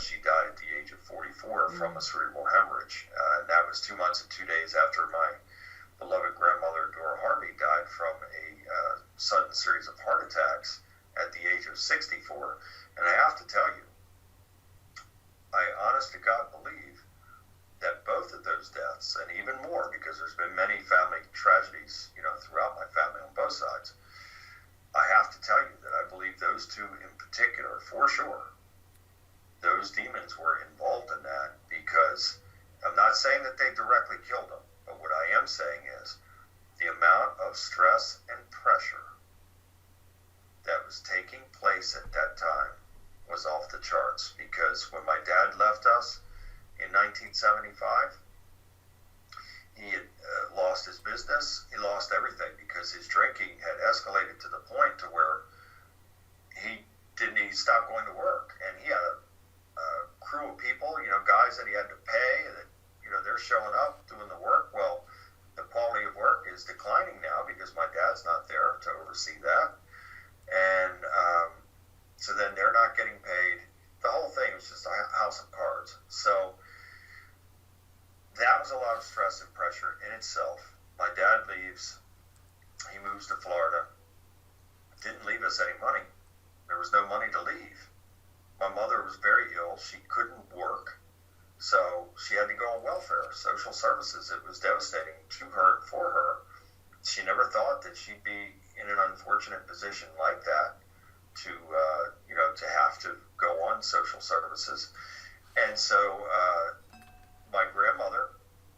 She died at the age of 44 from a cerebral hemorrhage. And that was 2 months and 2 days after my beloved grandmother, Dora Harvey, died from a sudden series of heart attacks at the age of 64. And I have to tell you, I honest to God believe that both of those deaths, and even more, because there's been many family tragedies, throughout my family on both sides, I have to tell you that I believe those two in particular, for sure, those demons were involved in that, because I'm not saying that they directly killed them, but what I am saying is the amount of stress and pressure that was taking place at that time was off the charts. Because when my dad left us in 1975, he had lost his business, he lost everything, because his drinking had escalated to the point to where he stopped going to work, and he had a crew of people, guys that he had to pay, and that, they're showing up doing the work. Well, the quality of work is declining now because my dad's not there to oversee that, and so then they're not getting paid. The whole thing was just a house of cards. So that was a lot of stress and pressure in itself. My dad leaves, he moves to Florida, didn't leave us any money. There was no money to leave. My mother was very ill. She couldn't work. So she had to go on welfare, social services. It was devastating to her and for her. She never thought that she'd be in an unfortunate position like that to have to go on social services. And so my grandmother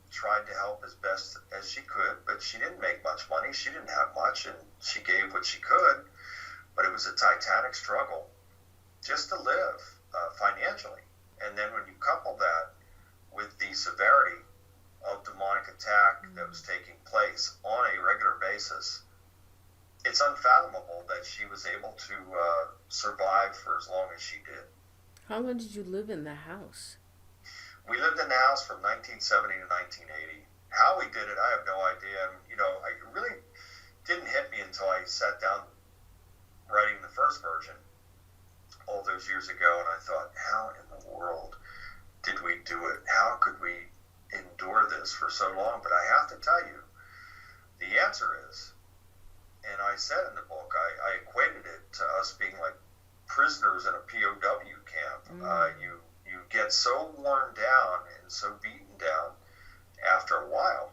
tried to help as best as she could, but she didn't make much money. She didn't have much, and she gave what she could, but it was a titanic struggle just to live financially. And then when you couple that with the severity of demonic attack that was taking place on a regular basis, it's unfathomable that she was able to survive for as long as she did. How long did you live in the house? We lived in the house from 1970 to 1980. How we did it, I have no idea. And, it really didn't hit me until I sat down writing the first version all those years ago, and I thought, how in the world did we do it? How could we endure this for so long? But I have to tell you, the answer is, and I said in the book, I equated it to us being like prisoners in a POW camp. You get so worn down and so beaten down after a while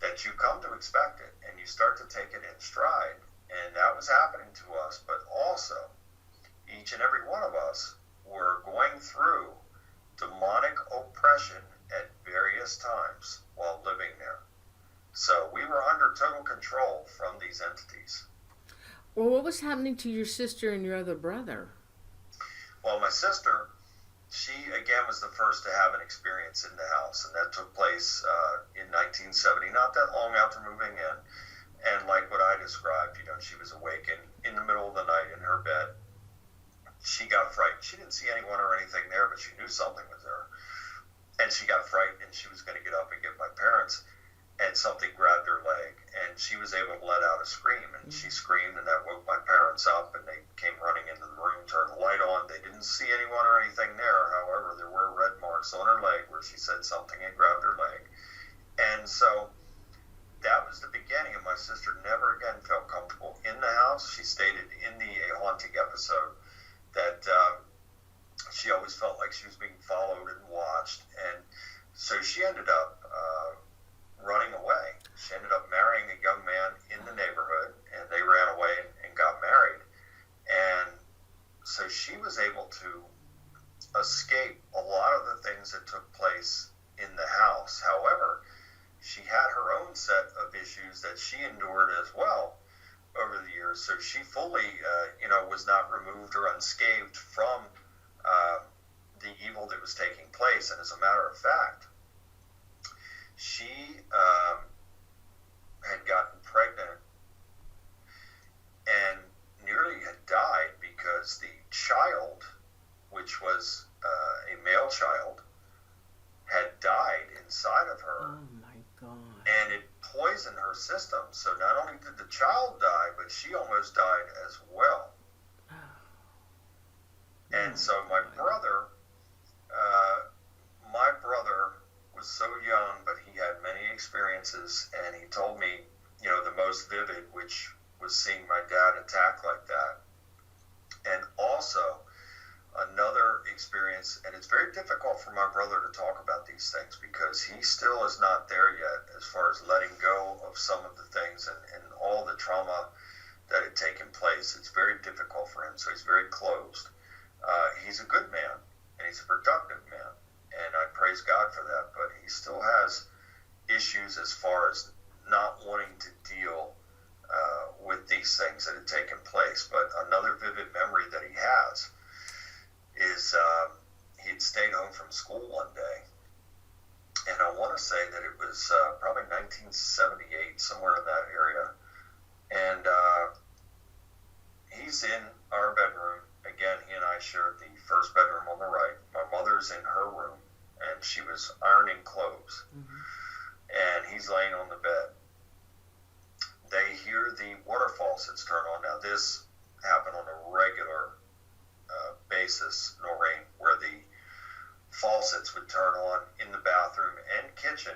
that you come to expect it and you start to take it in stride. And that was happening to us, but also each and every one of us were going through demonic oppression at various times while living there. So we were under total control from these entities. Well, what was happening to your sister and your other brother? Well, my sister, she again was the first to have an experience in the house, and that took place in 1970, not that long after moving in. And like what I described, she was awakened in the middle of the night in her bed. She got frightened. She didn't see anyone or anything there, but she knew something was there. And she got frightened, and she was going to get up and get my parents, and something grabbed her leg, and she was able to let out a scream, and she screamed, and that woke my parents up, and they came running into the room, turned the light on. They didn't see anyone or anything there. However, there were red marks on her leg where she said something had grabbed her leg. And so that was the beginning, and my sister never again felt comfortable in the house. She stated in the A Haunting episode that she always felt like she was being followed and watched, and so she ended up running away. She ended up marrying a young man in the neighborhood, and they ran away and got married. And so she was able to escape a lot of the things that took place in the house. However, she had her own set of issues that she endured as well over the years. So she fully, was not removed or unscathed from the evil that was taking place. And as a matter of fact, she had gotten pregnant and nearly had died because the child, which was a male child, had died inside of her. Oh my God. And it poisoned her system. So not only did the child die, but she almost died as well. And so my brother was so young, but he had many experiences, and he told me, the most vivid, which was seeing my dad attack like that. And also another experience, and it's very difficult for my brother to talk about these things because he still is not there yet as far as letting go of some of the things and all the trauma that had taken place. It's very difficult for him, so he's very closed. He's a good man, and he's a productive man, and I praise God for that, but he still has issues as far as not wanting to deal with these things that had taken place. But another vivid memory that he has is he had stayed home from school one day, and I want to say that it was probably 1978, somewhere in that area, and he's in our bedroom. Again, he and I shared the first bedroom on the right. My mother's in her room, and she was ironing clothes. Mm-hmm. And he's laying on the bed. They hear the water faucets turn on. Now, this happened on a regular basis, Noreen, where the faucets would turn on in the bathroom and kitchen,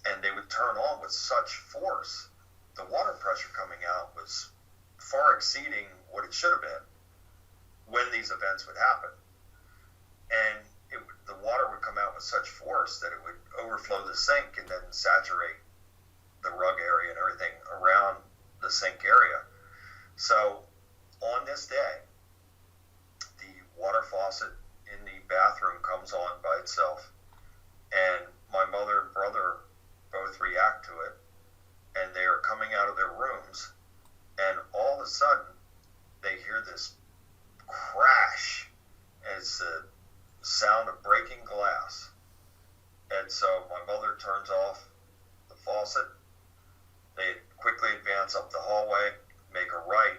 and they would turn on with such force. The water pressure coming out was far exceeding what it should have been when these events would happen. And the water would come out with such force that it would overflow the sink and then saturate the rug area and everything around the sink area. So on this day, the water faucet in the bathroom comes on by itself, and my mother and brother both react to it, and they are coming out of their rooms, and all of a sudden they hear this crash, and it's the sound of breaking glass. And so my mother turns off the faucet. They quickly advance up the hallway, make a right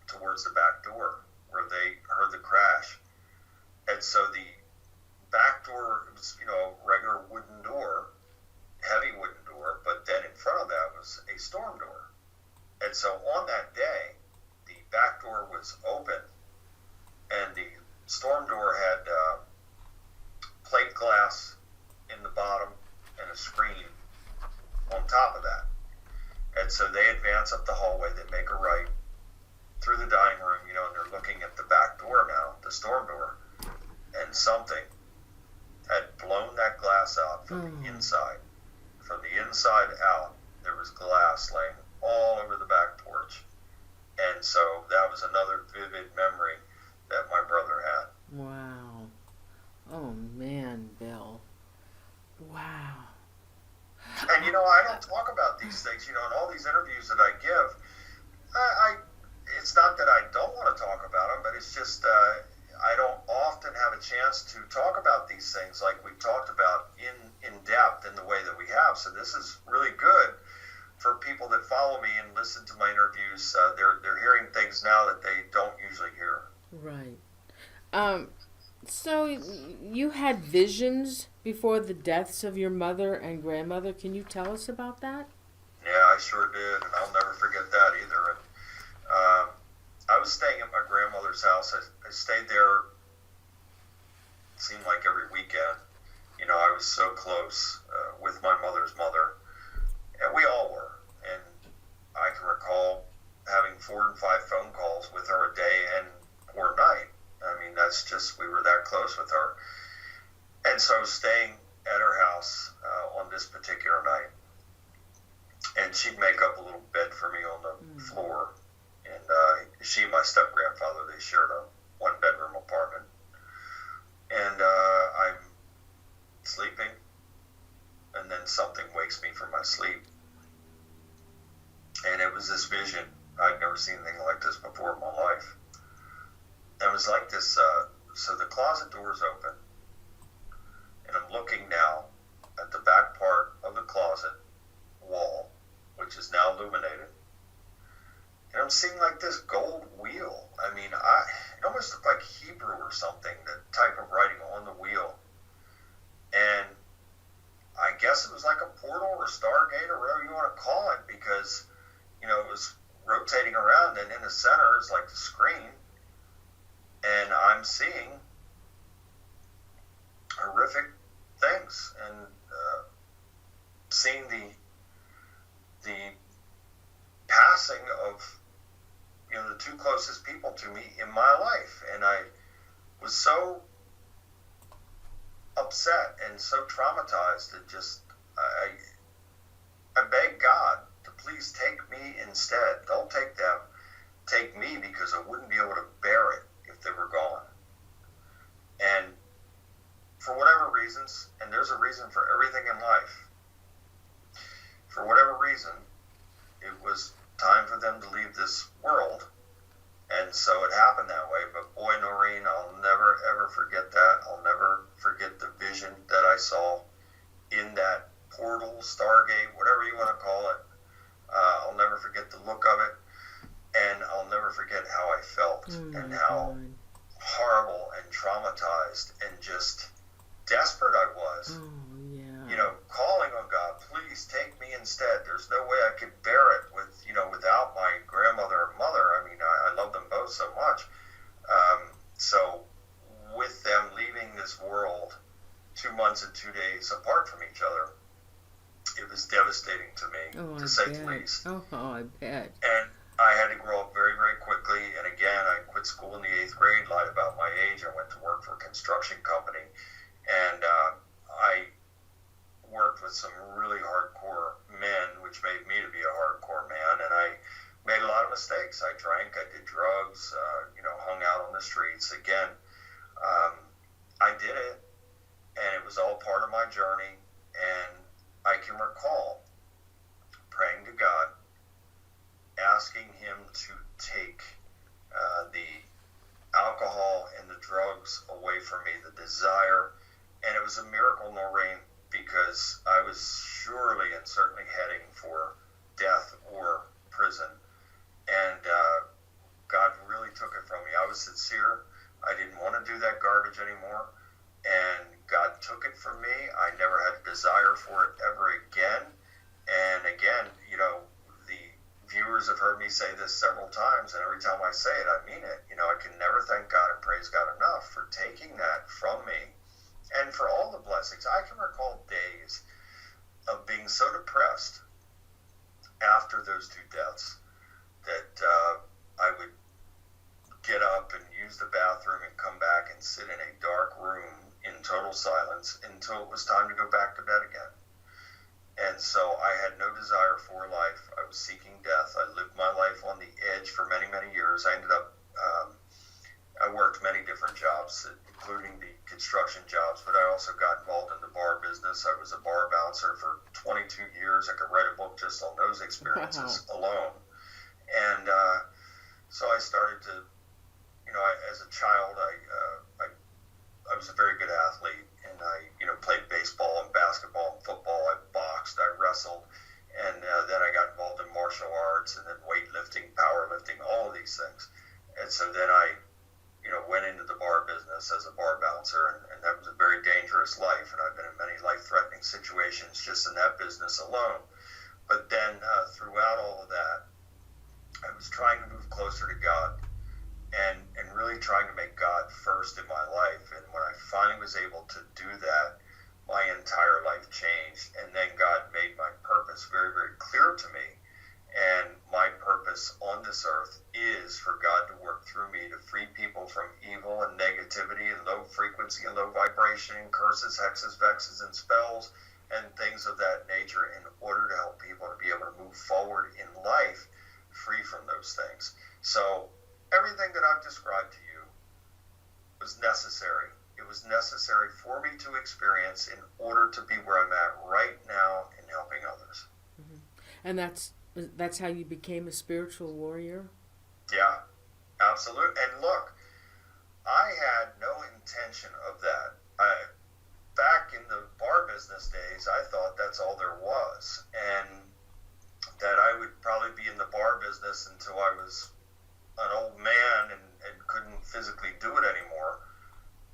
towards the back door where they heard the crash. And so the back door was, regular wooden door, heavy wooden door, but then in front of that was a storm door. And so on that day, the back door was open, and the storm door had plate glass in the bottom and a screen on top of that. And so they advance up the hallway, they make a right through the dining room, and they're looking at the back door now, the storm door, and something had blown that glass out from the inside. From the inside out, there was glass laying all over the back porch. And so that was another vivid memory that my brother had. Wow. Oh, man, Bill. Wow. And, I don't talk about these things, in all these interviews that I give. It's not that I don't want to talk about them, but it's just I don't often have a chance to talk about these things like we've talked about in depth in the way that we have. So this is really good for people that follow me and listen to my interviews. They're hearing things now that they don't usually hear. Right. So you had visions before the deaths of your mother and grandmother. Can you tell us about that? Yeah, I sure did, and I'll never forget that either. And I was staying at my grandmother's house. I stayed there, it seemed like every weekend. I was so close with my mother's mother, and we all were. And I can recall having 4 and 5 phone calls with her a day and or night. I mean, that's just, we were that close with her. And so staying at her house on this particular night, and she'd make up a little bed for me on the floor. And she and my step-grandfather, they shared a 1-bedroom apartment. And I'm sleeping, and then something wakes me from my sleep. And it was this vision. I'd never seen anything like this before in my life. It was like this, so the closet door is open, and I'm looking now at the back part of the closet wall, which is now illuminated, and I'm seeing like this gold wheel. I mean, it almost looked like Hebrew or something, the type of writing on the wheel. And I guess it was like a portal or Stargate or whatever you want to call it, because, it was rotating around, and in the center is like the screen. And I'm seeing horrific things, and seeing the passing of the 2 closest people to me in my life. And I was so upset and so traumatized that just I begged God to please take me instead. Don't take them, take me, because I wouldn't be able to bear it if they were gone. And for whatever reasons, and there's a reason for everything in life, for whatever reason, it was time for them to leave this world. And so it happened that way. But boy, Noreen, I'll never ever forget that. I'll never forget the vision that I saw in that portal, Stargate, whatever you want to call it. I'll never forget the look of it. And I'll never forget how I felt, and how horrible and traumatized and just desperate I was. Oh, yeah. Calling on God, please take me instead. There's no way I could bear it without my grandmother and mother. I mean, I love them both so much. So with them leaving this world 2 months and 2 days apart from each other, it was devastating to me, to say the least. Oh, I bet. And I had to grow up very, very quickly. And again, I quit school in the 8th grade, lied about my age. I went to work for a construction company. And I worked with some really hardcore men, which made me to be a hardcore man. And I made a lot of mistakes. I drank, I did drugs, hung out on the streets. Again, start of my journey, and I can recall praying to God, asking Him to take the alcohol and the drugs away from me, the desire. And it was a miracle, Noreen, because I was surely and certainly heading for death or prison. And God really took it from me. I was sincere. I didn't want to do that garbage anymore. And God took it from me. I never had a desire for it ever again. And again, you know, the viewers have heard me say this several times, and every time I say it, I mean it. You know, I can never thank God and praise God enough for taking that from me and for all the blessings. I can recall days of being so depressed after those two deaths that I would get up and use the bathroom and come back and sit in a dark room in total silence until it was time to go back to bed again. And so I had no desire for life. I was seeking death. I lived my life on the edge for many, many years. I ended up, I worked many different jobs, including the construction jobs, but I also got involved in the bar business. I was a bar bouncer for 22 years. I could write a book just on those experiences alone. And so I started to, you know, as a child, I was a very good athlete, and I, you know, played baseball and basketball and football. I boxed, I wrestled, and then I got involved in martial arts and then weightlifting, powerlifting, all of these things. And so then I, you know, went into the bar business as a bar bouncer, and that was a very dangerous life, and I've been in many life-threatening situations just in that business alone. But then throughout all of that, I was trying to move closer to God, and really trying to make God first in my life. And when I finally was able to do that, my entire life changed. And then God made my purpose very, very clear to me. And my purpose on this earth is for God to work through me to free people from evil and negativity and low frequency and low vibration and curses, hexes, vexes, and spells and things of that nature, in order to help people to be able to move forward in life free from those things. So everything that I've described to you was necessary. It was necessary for me to experience in order to be where I'm at right now in helping others. Mm-hmm. And that's how you became a spiritual warrior? Yeah, absolutely. And look, I had no intention of that. Back in the bar business days, I thought that's all there was, and that I would probably be in the bar business until I was an old man and couldn't physically do it anymore.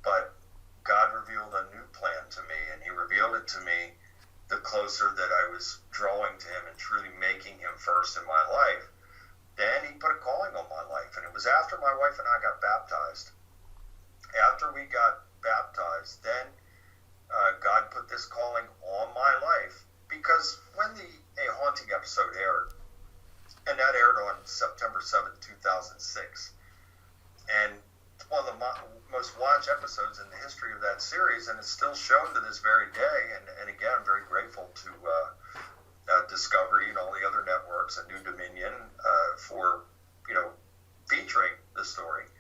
But God revealed a new plan to me, and He revealed it to me the closer that I was drawing to Him and truly making Him first in my life. Then He put a calling on my life, and it was after my wife and I got baptized. After we got baptized, then God put this calling on my life, because when A Haunting episode aired, and that aired on September 7th, 2006, and it's one of the most watched episodes in the history of that series, and it's still shown to this very day. And again, I'm very grateful to Discovery and all the other networks and New Dominion for, you know, featuring the story.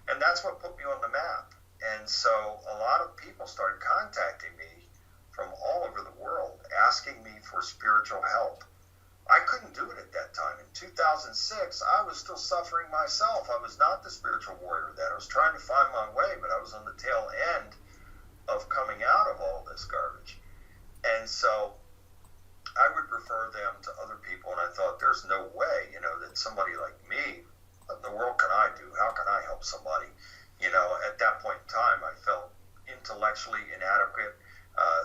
And that's what put me on the map. And so a lot of people started contacting me from all over the world, asking me for spiritual help. I couldn't do it at that time. In 2006, I was still suffering myself. I was not the spiritual warrior then. I was trying to find my way, but I was on the tail end of coming out of all this garbage. And so I would refer them to other people, and I thought, there's no way, you know, that somebody like me, what in the world can I do? How can I help somebody? You know, at that point in time, I felt intellectually inadequate,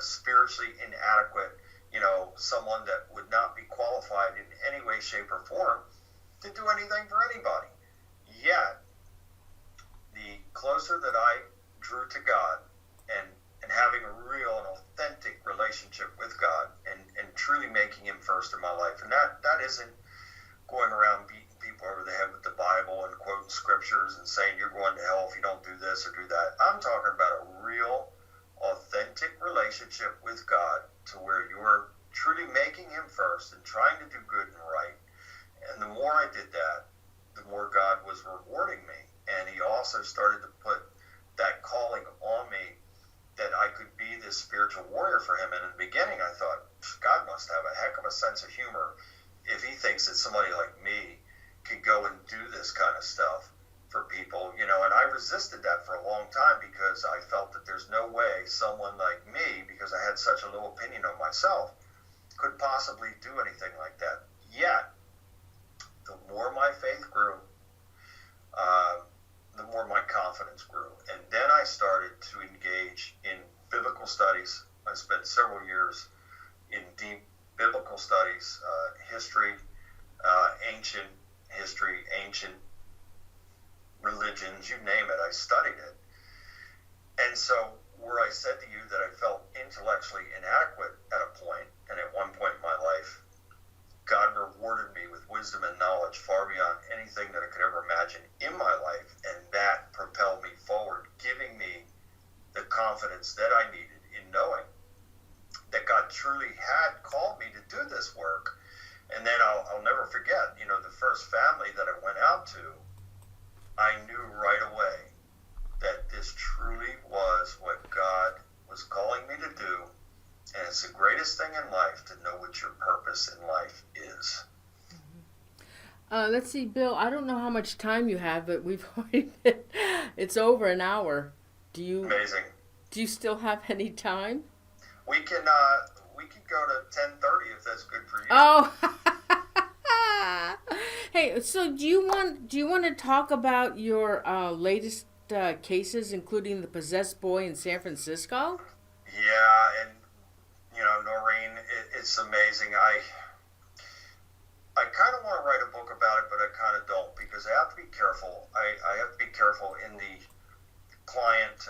spiritually inadequate, you know, someone that would not be qualified in any way, shape, or form to do anything for anybody. Yet, the closer that I drew to God and having a real and authentic relationship with God and truly making Him first in my life, and that isn't going around beating people over the head with the Bible and quoting scriptures and saying you're going to hell if you don't do this or do that. I'm talking about a real, authentic relationship with God, to where you're truly making Him first and trying to do good and right. And the more I did that, the more God was rewarding me. And He also started to put that calling on me that I could be his spiritual warrior for him. And in the beginning, I thought, God must have a heck of a sense of humor if he thinks that somebody like me could go and do this kind of stuff for people, you know. And I resisted that for a long time because I felt that there's no way someone like me, because I had such a low opinion of myself, could possibly do anything like that. Yet, the more my faith grew, the more my confidence grew. And then I started to engage in biblical studies. I spent several years in deep biblical studies, history, ancient history, ancient religions, you name it, I studied it. And so where I said to you that I felt intellectually inadequate at a point, and at one point in my life, God rewarded me with wisdom and knowledge far beyond anything that I could ever imagine in my life, and that propelled me forward, giving me the confidence that I needed in knowing that God truly had called me to do this work. And then I'll never forget, you know, the first family that I went out to, I knew right away that this truly was what God was calling me to do. And it's the greatest thing in life to know what your purpose in life is. Let's see, Bill, I don't know how much time you have, but we've already been, it's over an hour. Amazing. Do you still have any time? We can go to 10:30 if that's good for you. Oh. Hey, so do you want to talk about your latest cases, including the possessed boy in San Francisco? Yeah, and you know, Noreen, it's amazing. I kind of want to write a book about it, but I kind of don't, because I have to be careful. I have to be careful in the client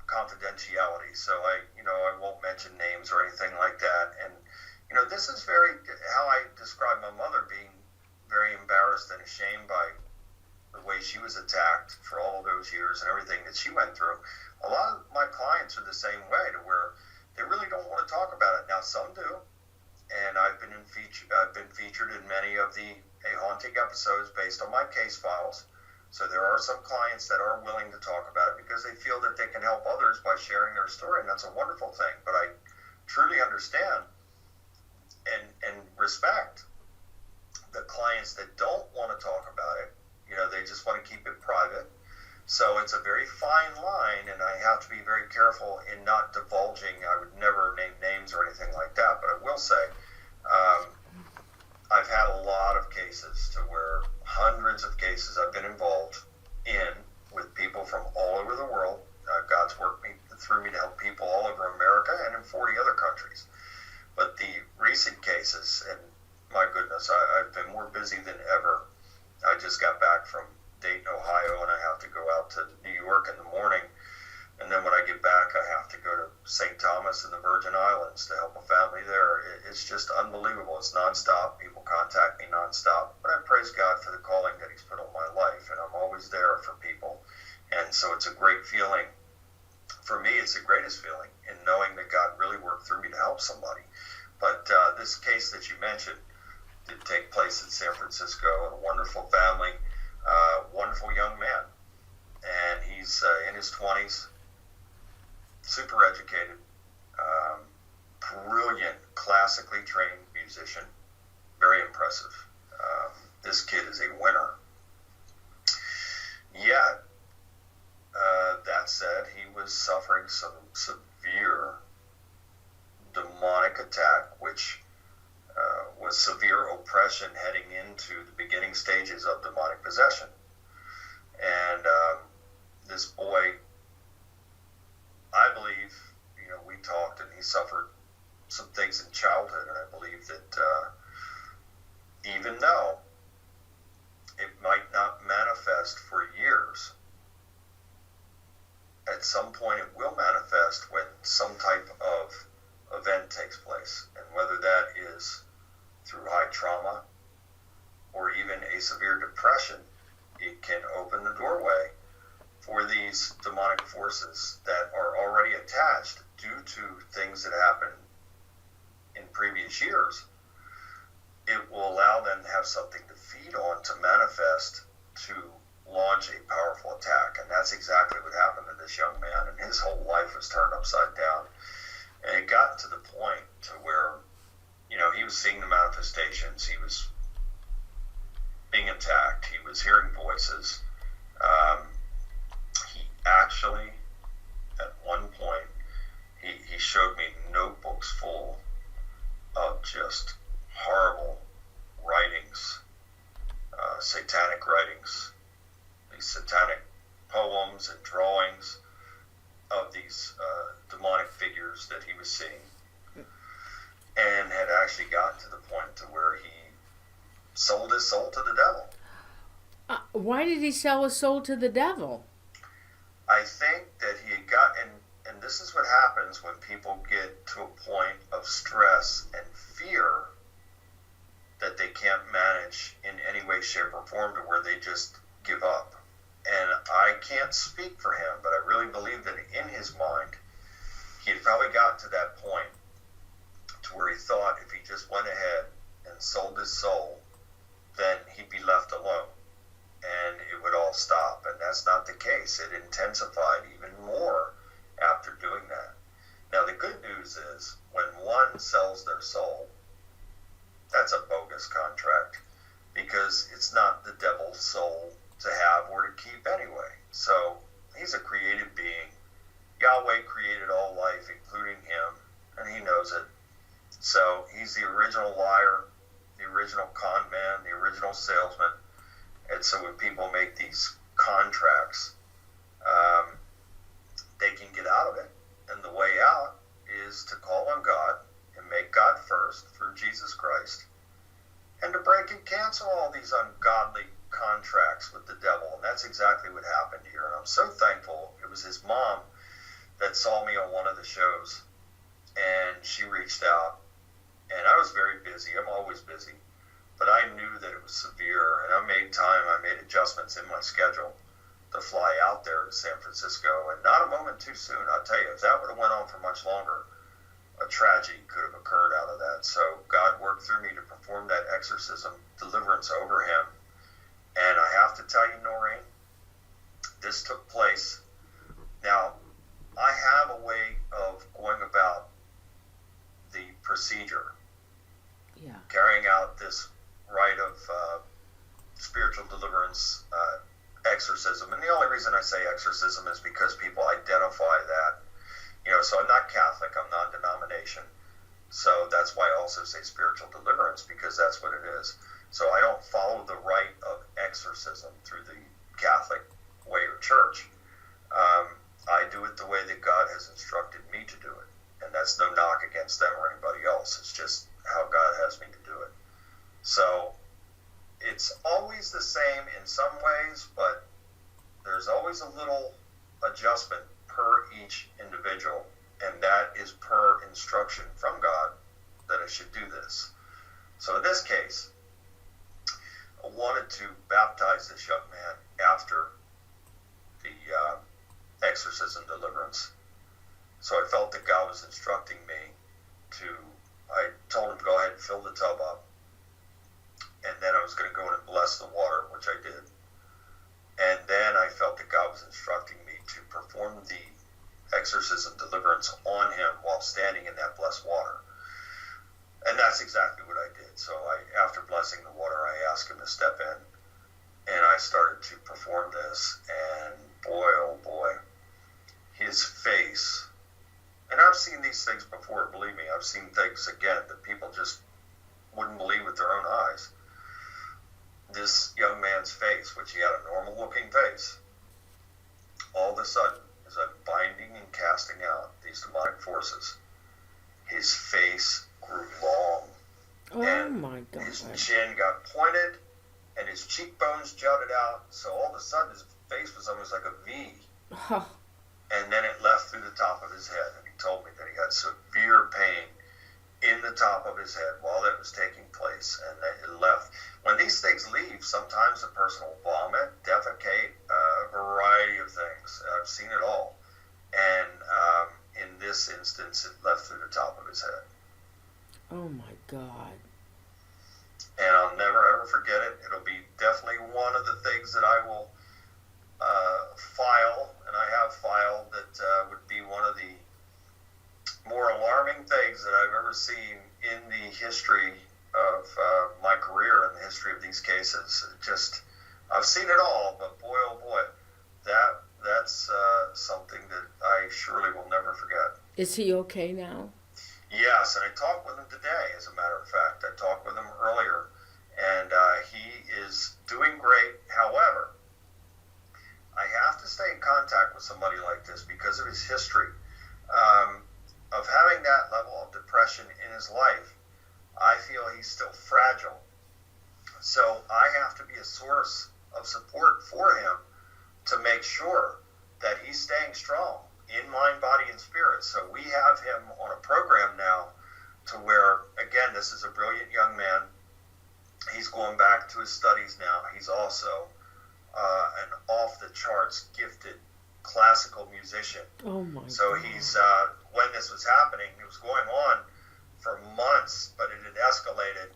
confidentiality. So I won't mention names or anything like that. And you know, this is how I describe my mother, being very embarrassed and ashamed by the way she was attacked for all of those years and everything that she went through. A lot of my clients are the same way, to where they really don't want to talk about it. Now, some do, and I've been featured in many of the A Haunting episodes based on my case files. So there are some clients that are willing to talk about it because they feel that they can help others by sharing their story, and that's a wonderful thing. But I truly understand and respect the clients that don't want to talk about it. You know, they just want to keep it private. So it's a very fine line, and I have to be very careful in not divulging. I would never name names or anything like that, but I will say I've had a lot of cases, to where hundreds of cases I've been involved in with people from all over the world. God's worked through me to help people all over America and in 40 other countries. But the recent cases, and my goodness, I've been more busy than ever. I just got back from Dayton, Ohio, and I have to go out to New York in the morning. And then when I get back, I have to go to St. Thomas and the Virgin Islands to help a family there. It's just unbelievable. It's nonstop. People contact me nonstop. But I praise God for the calling that He's put on my life, and I'm always there for people. And so it's a great feeling. For me, it's the greatest feeling in knowing that God really worked through me to help somebody. But this case that you mentioned did take place in San Francisco. A wonderful family, wonderful young man. And he's in his 20s. Super educated, brilliant, classically trained musician, very impressive. This kid is a winner. Yet, that said, he was suffering some severe demonic attack, which was severe oppression heading into the beginning stages of demonic possession. And this boy, I believe, you know, we talked, and he suffered some things in childhood, and I believe that even though it might not manifest for years, at some point it will manifest when some type of event takes place, and whether that is through high trauma or even a severe depression, it can open the doorway for these demonic forces that are already attached due to things that happened in previous years. It will allow them to have something to feed on, to manifest, to launch a powerful attack. And that's exactly what happened to this young man, and his whole life was turned upside down. And it got to the point to where, he was seeing the manifestations. He was being attacked. He was hearing voices. He actually, at one point, he showed me notebooks full of just horrible writings, satanic writings, these satanic poems and drawings of these demonic figures that he was seeing, and had actually gotten to the point to where he sold his soul to the devil. Why did he sell his soul to the devil? I think that he had gotten, and this is what happens when people get to a point of stress and fear that they can't manage in any way, shape, or form, to where they just give up. And I can't speak for him, but I really believe that in his mind, he had probably gotten to that point to where he thought if he just went ahead and sold his soul, then he'd be left alone and it would all stop. And that's not the case. It intensified even more after doing that. Now, the good news is when one sells their soul, that's a bogus contract, because it's not the devil's soul to have or to keep anyway. So he's a created being. Yahweh created all life, including him, and he knows it. So he's the original liar, the original con man, the original salesman. And so when people make these contracts, they can get out of it. And the way out is to call on God and make God first through Jesus Christ, and to break and cancel all these ungodly contracts with the devil. And that's exactly what happened here. And I'm so thankful. It was his mom that saw me on one of the shows, and she reached out, and I was very busy. I'm always busy, but I knew that it was severe, and I made time. I made adjustments in my schedule to fly out there to San Francisco, and not a moment too soon. I'll tell you, if that would have went on for much longer, a tragedy could have occurred out of that. So God worked through me to perform that exorcism, deliverance over him. And I have to tell you, Noreen, this took place. Now, I have a way of going about the procedure, carrying out this rite of spiritual deliverance, exorcism. And the only reason I say exorcism is because people identify that. So I'm not Catholic, I'm non-denomination. So that's why I also say spiritual deliverance, because that's what it is. So I don't follow the rite of exorcism through the Catholic way or church. I do it the way that God has instructed me to do it. And that's no knock against them or anybody else. It's just how God has me to do it. So it's always the same in some ways, but there's always a little adjustment per each individual, and that is per instruction from God that I should do this. So in this case, I wanted to baptize this young man after the exorcism deliverance. So I felt that God was instructing me I told him to go ahead and fill the tub up, and then I was going to go in and bless the water, which I did. And then I felt that God was instructing me to perform the exorcism deliverance on him while standing in that blessed water. And that's exactly what I did. So after blessing the water, I asked him to step in, and I started to perform this. And boy, oh boy, his face. And I've seen these things before, believe me. I've seen things, again, that people just wouldn't believe with their own eyes. This young man's face, which he had a normal-looking face, all of a sudden, as I'm binding and casting out these demonic forces, his face grew long. Oh, my God. His chin got pointed, and his cheekbones jutted out. So all of a sudden, his face was almost like a V. Oh. And then it left through the top of his head. And he told me that he had severe pain in the top of his head while that was taking place, and that it left. When these things leave, sometimes the person will vomit, defecate, a variety of things. I've seen it all. And in this instance, it left through the top of his head. Oh, my God. And I'll never, ever forget it. It'll be definitely one of the things that I will file, and I have filed, that would be one of the more alarming things that I've ever seen in the history of my career and the history of these cases. I've seen it all, but boy, oh boy, that's something that I surely will never forget. Is he okay now? Yes, and I talked with him today, as a matter of fact. I talked with him earlier, and he is doing great. However, I have to stay in contact with somebody like this because of his history of having that level of depression in his life. I feel he's still fragile. So I have to be a source of support for him to make sure that he's staying strong in mind, body, and spirit. So we have him on a program now to where, again, this is a brilliant young man. He's going back to his studies now. He's also an off-the-charts gifted classical musician. Oh my So God. he's, when this was happening, it was going on for months, but it had escalated,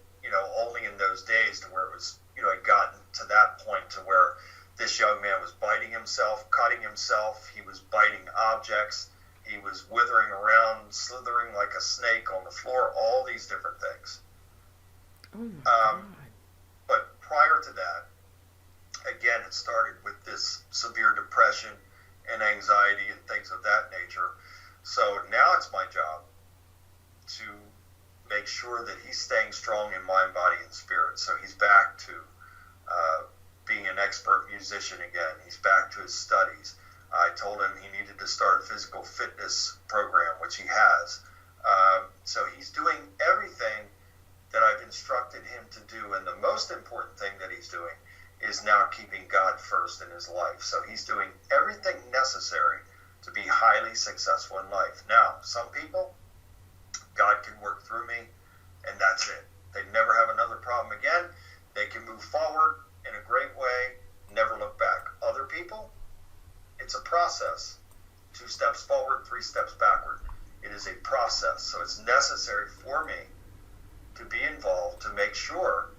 only in those days to where it was, had gotten to that point to where this young man was biting himself, cutting himself. He was biting objects. He was withering around, slithering like a snake on the floor, all these different things. Oh my God. But prior to that, again, it started with this severe depression and anxiety and things of that nature. So now it's my job to make sure that he's staying strong in mind, body, and spirit. So he's back to being an expert musician again. He's back to his studies. I told him he needed to start a physical fitness program, which he has. So he's doing everything that I've instructed him to do. And the most important thing that he's doing is now keeping God first in his life. So he's doing everything necessary to be highly successful in life. Now, some people, God can work through me, and that's it. They never have another problem again. They can move forward in a great way, never look back. Other people, it's a process. 2 steps forward, 3 steps backward. It is a process. So it's necessary for me to be involved to make sure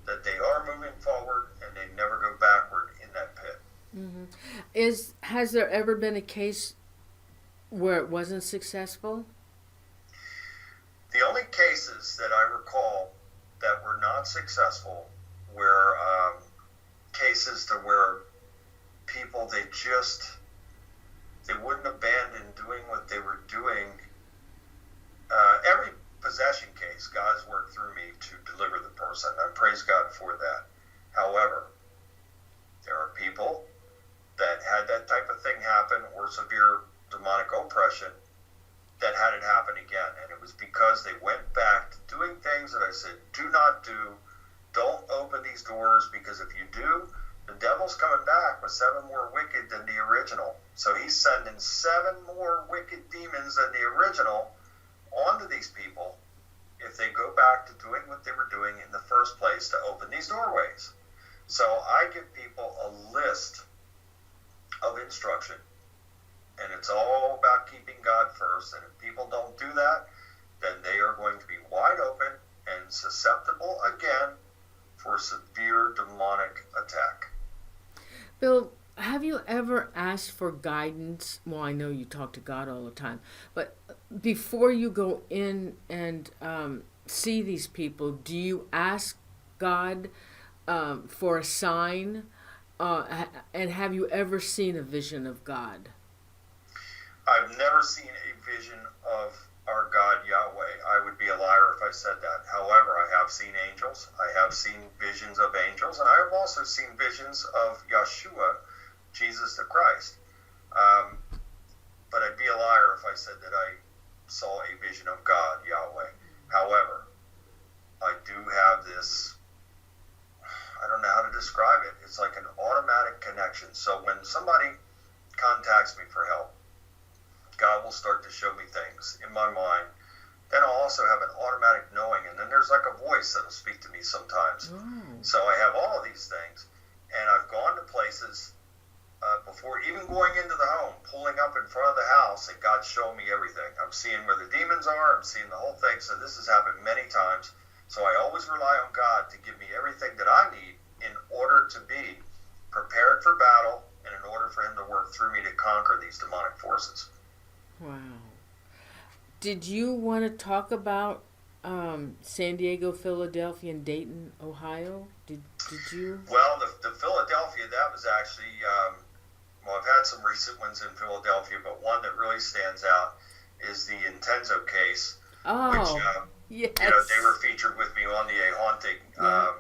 that they are moving forward and they never go backward in that pit. Mm-hmm. Has there ever been a case where it wasn't successful? The only cases that I recall that were not successful were cases to where people, they wouldn't abandon doing what they were doing. Every possession case, God's worked through me to deliver the person. I praise God for that. However, there are people that had that type of thing happen or severe demonic oppression that had it happen again. And it was because they went back to doing things that I said, do not do. Don't open these doors, because if you do, the devil's coming back with 7 more wicked than the original. So he's sending 7 more wicked demons than the original onto these people if they go back to doing what they were doing in the first place to open these doorways. So I give people a list of instruction, and it's all about keeping God first. And if people don't do that, then they are going to be wide open and susceptible again for severe demonic attack. Bill, have you ever asked for guidance? Well, I know you talk to God all the time, but before you go in and see these people, do you ask God for a sign? And have you ever seen a vision of God? I've never seen a vision of our God Yahweh. I would be a liar if I said that. However, I have seen angels. I have seen visions of angels, and I have also seen visions of Yeshua, Jesus the Christ. But I'd be a liar if I said that I saw a vision of God Yahweh. However, I do have this, I don't know how to describe it. It's like an automatic connection. So when somebody contacts me for help, God will start to show me things in my mind. Then I'll also have an automatic knowing, and then there's like a voice that'll speak to me sometimes. So I have all of these things, and I've gone to places before even going into the home, pulling up in front of the house, and God's showing me everything. I'm seeing where the demons are. I'm seeing the whole thing. So this has happened many times. So I always rely on God to give me everything that I need in order to be prepared for battle and in order for him to work through me to conquer these demonic forces. Wow. Did you want to talk about San Diego, Philadelphia, and Dayton, Ohio? Did you? Well, the Philadelphia, that was actually, well, I've had some recent ones in Philadelphia, but one that really stands out is the Intenzo case, which, Oh, yes. they were featured with me on the A Haunting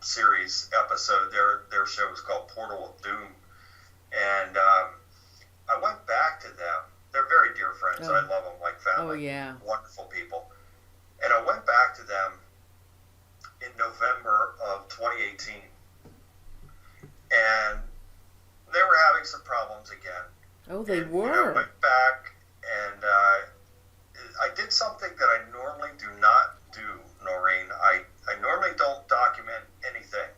series episode. Their show was called Portal of Doom. And I went back to them. They're very dear friends. Oh. I love them like family. Oh, yeah. Wonderful people. And I went back to them in November of 2018. And they were having some problems again. Oh, they And, were. I went back and I did something that I normally do not do, Noreen. I normally don't document anything.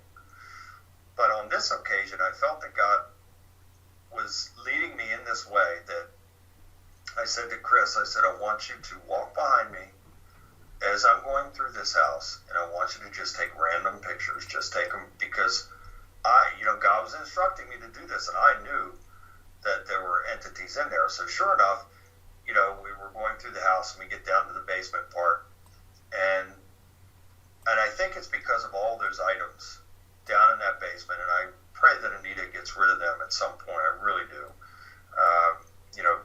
But on this occasion, I felt that God was leading me in this way that I said to Chris, I said, I want you to walk behind me as I'm going through this house, and I want you to just take random pictures. Just take them because God was instructing me to do this, and I knew that there were entities in there. So sure enough, we were going through the house, and we get down to the basement part, and I think it's because of all those items down in that basement, and I pray that Anita gets rid of them at some point. I really do.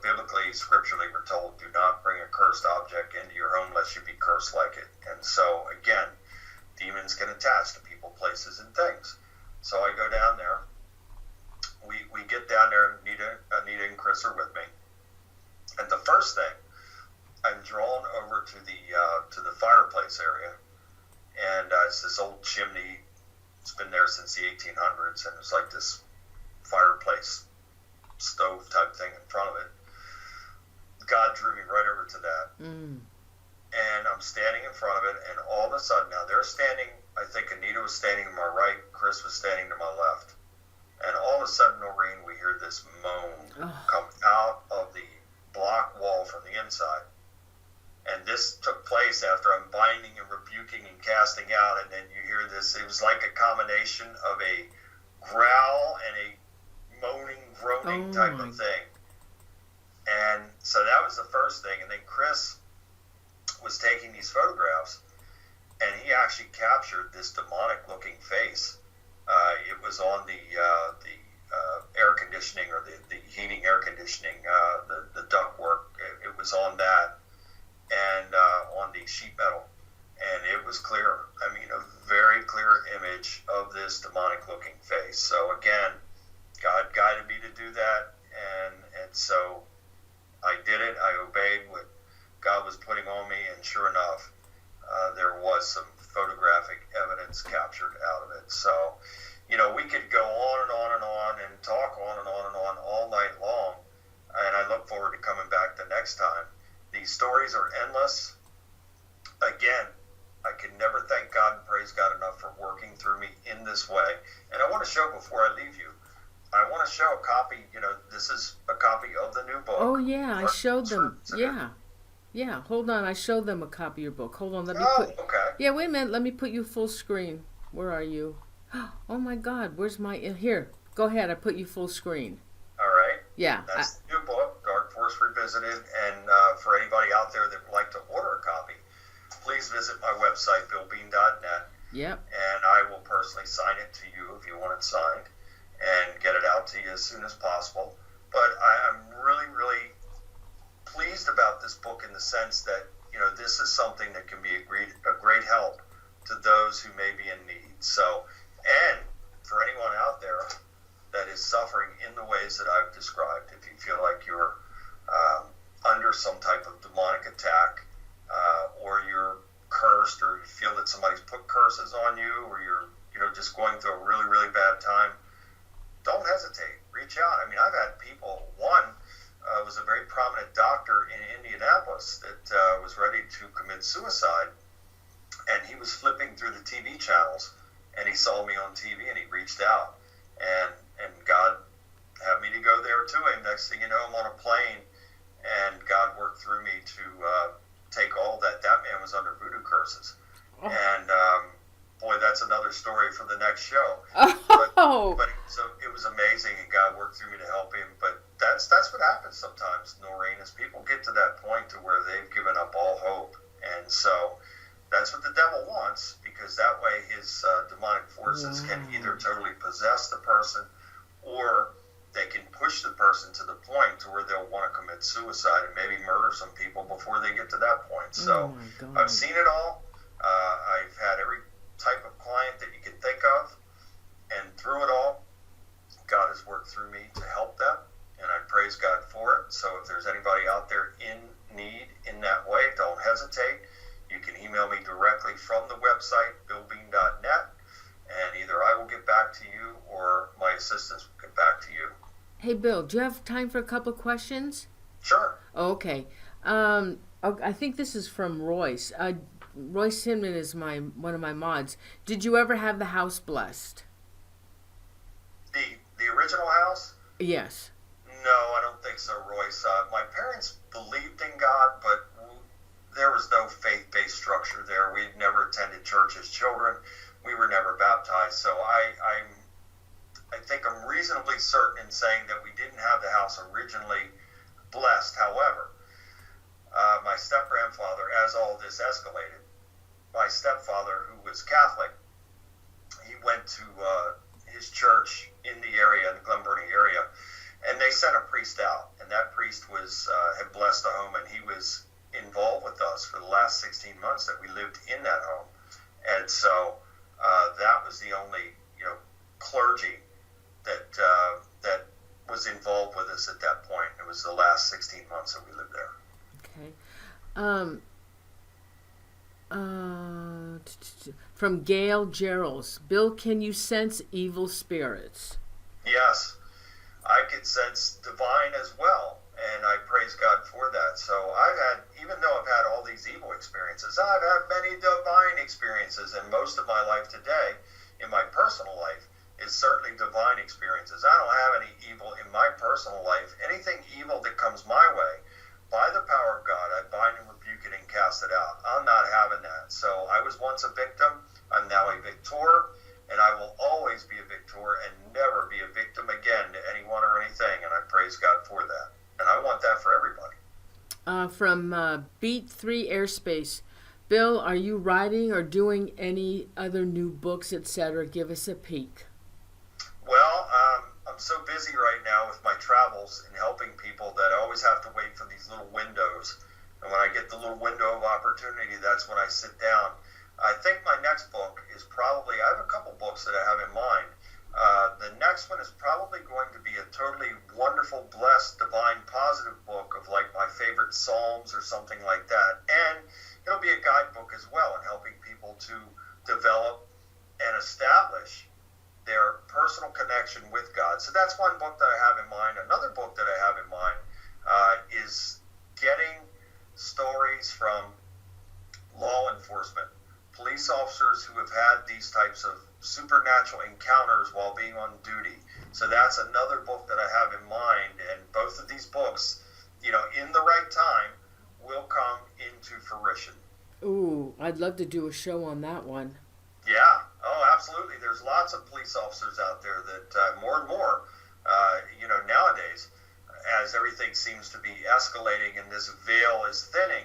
Biblically, scripturally, we're told, do not bring a cursed object into your home lest you be cursed like it. And so, again, demons can attach to people, places, and things. So I go down there. We get down there, Anita and Chris are with me. And the first thing, I'm drawn over to the fireplace area. And it's this old chimney. It's been there since the 1800s, and it's like this fireplace stove type thing in front of it. God drew me right over to that. And I'm standing in front of it, and all of a sudden, now they're standing, I think Anita was standing to my right, Chris was standing to my left. And all of a sudden, Noreen, we hear this moan come out of the block wall from the inside. And this took place after I'm binding and rebuking and casting out, and then you hear this. It was like a combination of a growl and a moaning, groaning type of thing. And so that was the first thing. And then Chris was taking these photographs, and he actually captured this demonic-looking face. It was on the air conditioning, or the heating air conditioning, the ductwork. It was on that. And on the sheet metal, and it was clear. I mean, a very clear image of this demonic-looking face. So again, God guided me to do that, and so I did it. I obeyed what God was putting on me, and sure enough, there was some photographic evidence captured out of it. So, we could go on and on and on and talk on and on and on all night long, and I look forward to coming back the next time. These stories are endless. Again, I can never thank God and praise God enough for working through me in this way. And I want to show, before I leave you, I want to show a copy. This is a copy of the new book. Oh, yeah, I showed them. Yeah. Hold on, I showed them a copy of your book. Hold on, let me put. Okay. Yeah, wait a minute. Let me put you full screen. Where are you? Oh my God, where's my? Here, go ahead. I put you full screen. All right. Yeah. That's the new book, Dark Force Revisited. And for anybody out there that would like to order a copy, please visit my website, billbean.net. Yep. And I will personally sign it to you if you want it signed, and get it out to you as soon as possible. But I'm really, really pleased about this book in the sense that, this is something that can be a great help to those who may be in need. So, and for anyone out there that is suffering in the ways that I've described, if you feel like you're under some type of demonic attack, or you're cursed, or you feel that somebody's put curses on you, or you're just going through a really, really bad time, don't hesitate. Reach out. I mean, I've had people. One was a very prominent doctor in Indianapolis that was ready to commit suicide, and he was flipping through the TV channels, and he saw me on TV, and he reached out, and God had me to go there to him. Next thing you know, I'm on a plane, and God worked through me to take all that. That man was under voodoo curses, and boy, that's another story for the next show. Oh. But it was amazing, and God worked through me to help him. But that that's what happens sometimes, Noreen, is people get to that point to where they've given up all hope. And so that's what the devil wants, because that way his demonic forces can either totally possess the person, or they can push the person to the point to where they'll want to commit suicide and maybe murder some people before they get to that point. So I've seen it all. I've had every type of client that you can think of, and through it all, God has worked through me to help them, and I praise God for it. So if there's anybody out there in need in that way, don't hesitate. You can email me directly from the website, billbean.net, and either I will get back to you or my assistants will get back to you. Hey, Bill, do you have time for a couple questions? Sure. Okay. I think this is from Royce. Royce Hinman is one of my mods. Did you ever have the house blessed? The original house? Yes. No, I don't think so, Royce. My parents believed in God, but there was no faith-based structure there. We never attended church as children. We were never baptized. So I think I'm reasonably certain in saying that we didn't have the house originally blessed. However, my step-grandfather, as all this escalated, my stepfather, who was Catholic, he went to his church in the area, in the Glen Burnie area, and they sent a priest out, and that priest had blessed the home, and he was involved with us for the last 16 months that we lived in that home. And so that was the only clergy that was involved with us at that point. It was the last 16 months that we lived there. Okay. From Gail Geralds. Bill, can you sense evil spirits? Yes, I could sense divine as well, and I praise God for that. So even though I've had all these evil experiences, I've had many divine experiences, and most of my life today, in my personal life, is certainly divine experiences. I don't have any evil in my personal life. Anything evil that comes my way, by the power of God, I bind and rebuke it and cast it out. I'm not having that. So I was once a victim. I'm now a victor, and I will always be a victor and never be a victim again to anyone or anything, and I praise God for that. And I want that for everybody. From Beat 3 Airspace. Bill, are you writing or doing any other new books, etc.? Give us a peek. Well, I'm so busy right now with my travels and helping people that I always have to wait for these little windows. And when I get the little window of opportunity, that's when I sit down. I think my next book is probably, I have a couple books that I have in mind. The next one is probably going to be a totally wonderful, blessed, divine, positive book of like my favorite Psalms or something like that. And it'll be a guidebook as well in helping people to develop and establish their personal connection with God. So that's one book that I have in mind. Another book that I have in mind is getting stories from law enforcement, police officers who have had these types of supernatural encounters while being on duty. So that's another book that I have in mind, and both of these books, in the right time, will come into fruition. Ooh, I'd love to do a show on that one. Yeah, absolutely. There's lots of police officers out there that more and more, nowadays, as everything seems to be escalating and this veil is thinning,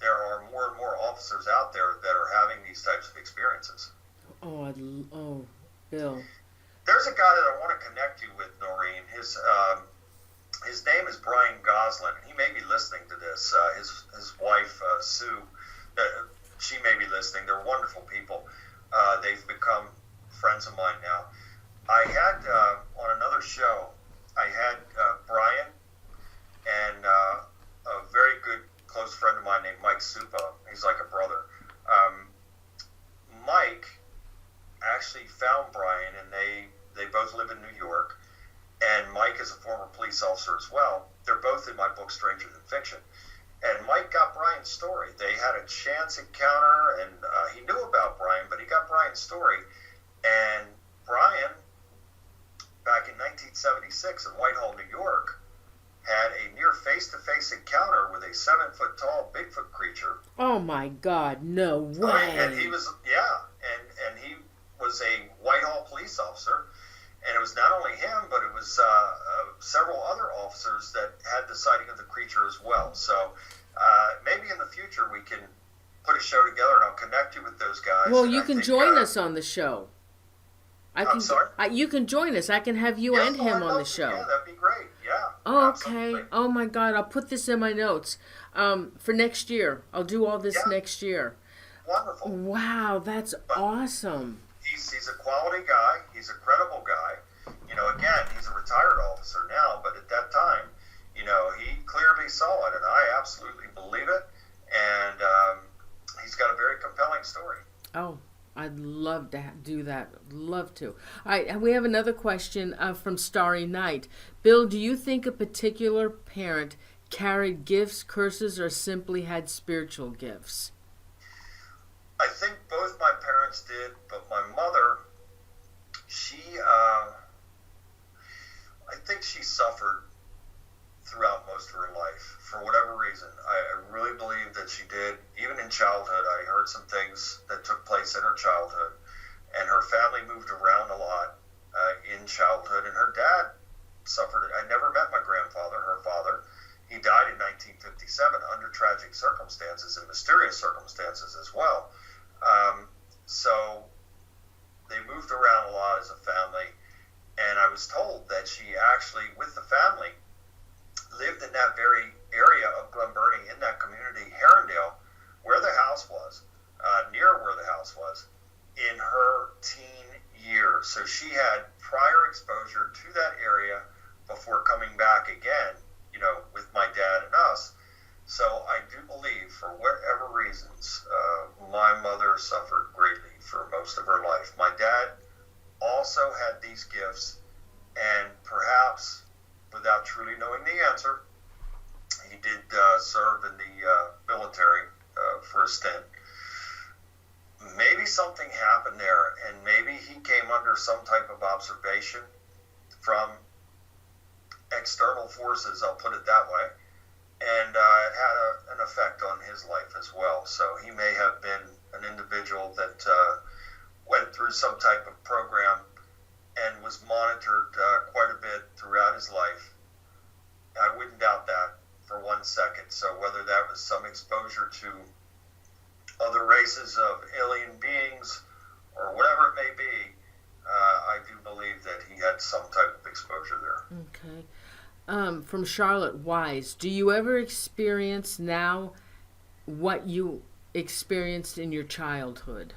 there are more and more officers out there that are having these types of experiences. Bill. There's a guy that I want to connect you with, Noreen. His name is Brian Goslin. He may be listening to this. His wife, Sue, she may be listening. They're wonderful people. They've become friends of mine now. I had, on another show, I had Brian and a very good close friend of mine named Mike Supa. He's like a brother. Mike actually found Brian, and they both live in New York, and Mike is a former police officer as well. They're both in my book, Stranger Than Fiction. And Mike got Brian's story. They had a chance encounter, and he knew about Brian, but he got Brian's story. And Brian, back in 1976 in Whitehall, New York, had a near face-to-face encounter with a 7-foot-tall Bigfoot creature. Oh my God, no way! And he was, and he was a Whitehall police officer, and it was not only him, but it was a several other officers that had the sighting of the creature as well. So maybe in the future we can put a show together, and I'll connect you with those guys. Well, And you I can think, join us on the show. I'm sorry? You can join us. I can have you and him on the show. Yeah, that'd be great. Yeah. Oh, absolutely. okay. Oh my God, I'll put this in my notes for next year. I'll do all this next year. Wonderful. Wow, that's awesome. He's a quality guy. He's a credible guy. Again, he's a retired officer now, but at that time, he clearly saw it, and I absolutely believe it. And he's got a very compelling story. Oh, I'd love to do that. Love to. All right, and we have another question from Starry Night. Bill, do you think a particular parent carried gifts, curses, or simply had spiritual gifts? I think both my parents did, but my mother, I think she suffered throughout most of her life for whatever reason. I really believe that she did. Even in childhood, I heard some things that took place in her childhood, and her family moved around a lot in childhood, and her dad suffered. I never met my grandfather, her father. He died in 1957 under tragic circumstances and mysterious circumstances as well. So they moved around a lot as a family, and I was told that she actually, with the family, lived in that very area of Glen Burnie, in that community, Herondale, where the house was, near where the house was, in her teen years. So she had prior exposure to that area before coming back again, with my dad and us. So I do believe, for whatever reasons, my mother suffered greatly for most of her life. My dad also had these gifts, and perhaps, without truly knowing the answer, he did serve in the military for a stint. Maybe something happened there, and maybe he came under some type of observation from external forces, I'll put it that way, and it had an effect on his life as well. So he may have been an individual that went through some type of program and was monitored quite a bit throughout his life. I wouldn't doubt that for 1 second. So whether that was some exposure to other races of alien beings or whatever it may be, I do believe that he had some type of exposure there. Okay. From Charlotte Wise, do you ever experience now what you experienced in your childhood?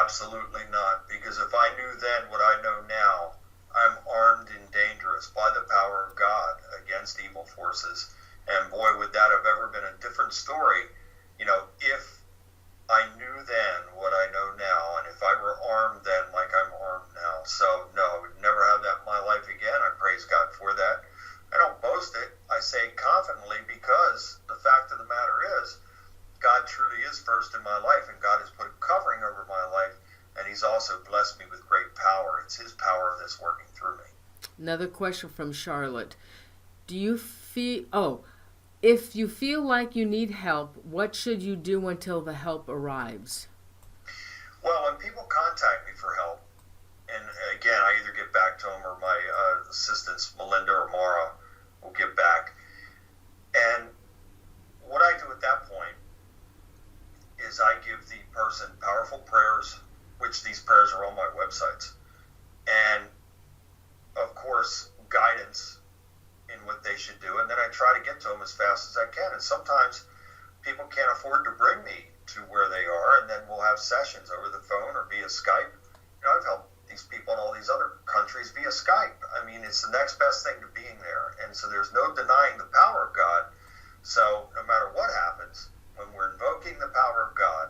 Absolutely not, because if I knew then what I know now, I'm armed and dangerous by the power of God against evil forces. And boy, would that have ever been a different story, if I knew then what I know now, and if I were armed then like I'm armed now. So no, I would never have that in my life again. I praise God for that. I don't boast it. I say it confidently, because the fact of the matter is, God truly is first in my life, and God has put a covering over my life, and he's also blessed me with great power. It's his power that's working through me. Another question from Charlotte. Do you feel, if you feel like you need help, what should you do until the help arrives? Well, when people contact me for help, and again, I either get back to them or my assistants, Melinda or Mara, will get back. And what I do at that point is I give the person powerful prayers, which these prayers are on my websites, and of course guidance in what they should do, and then I try to get to them as fast as I can. And sometimes people can't afford to bring me to where they are, and then we'll have sessions over the phone or via Skype. I've helped these people in all these other countries via Skype. I mean, it's the next best thing to being there, and so there's no denying the power of God. So no matter what happens, when we're invoking the power of God,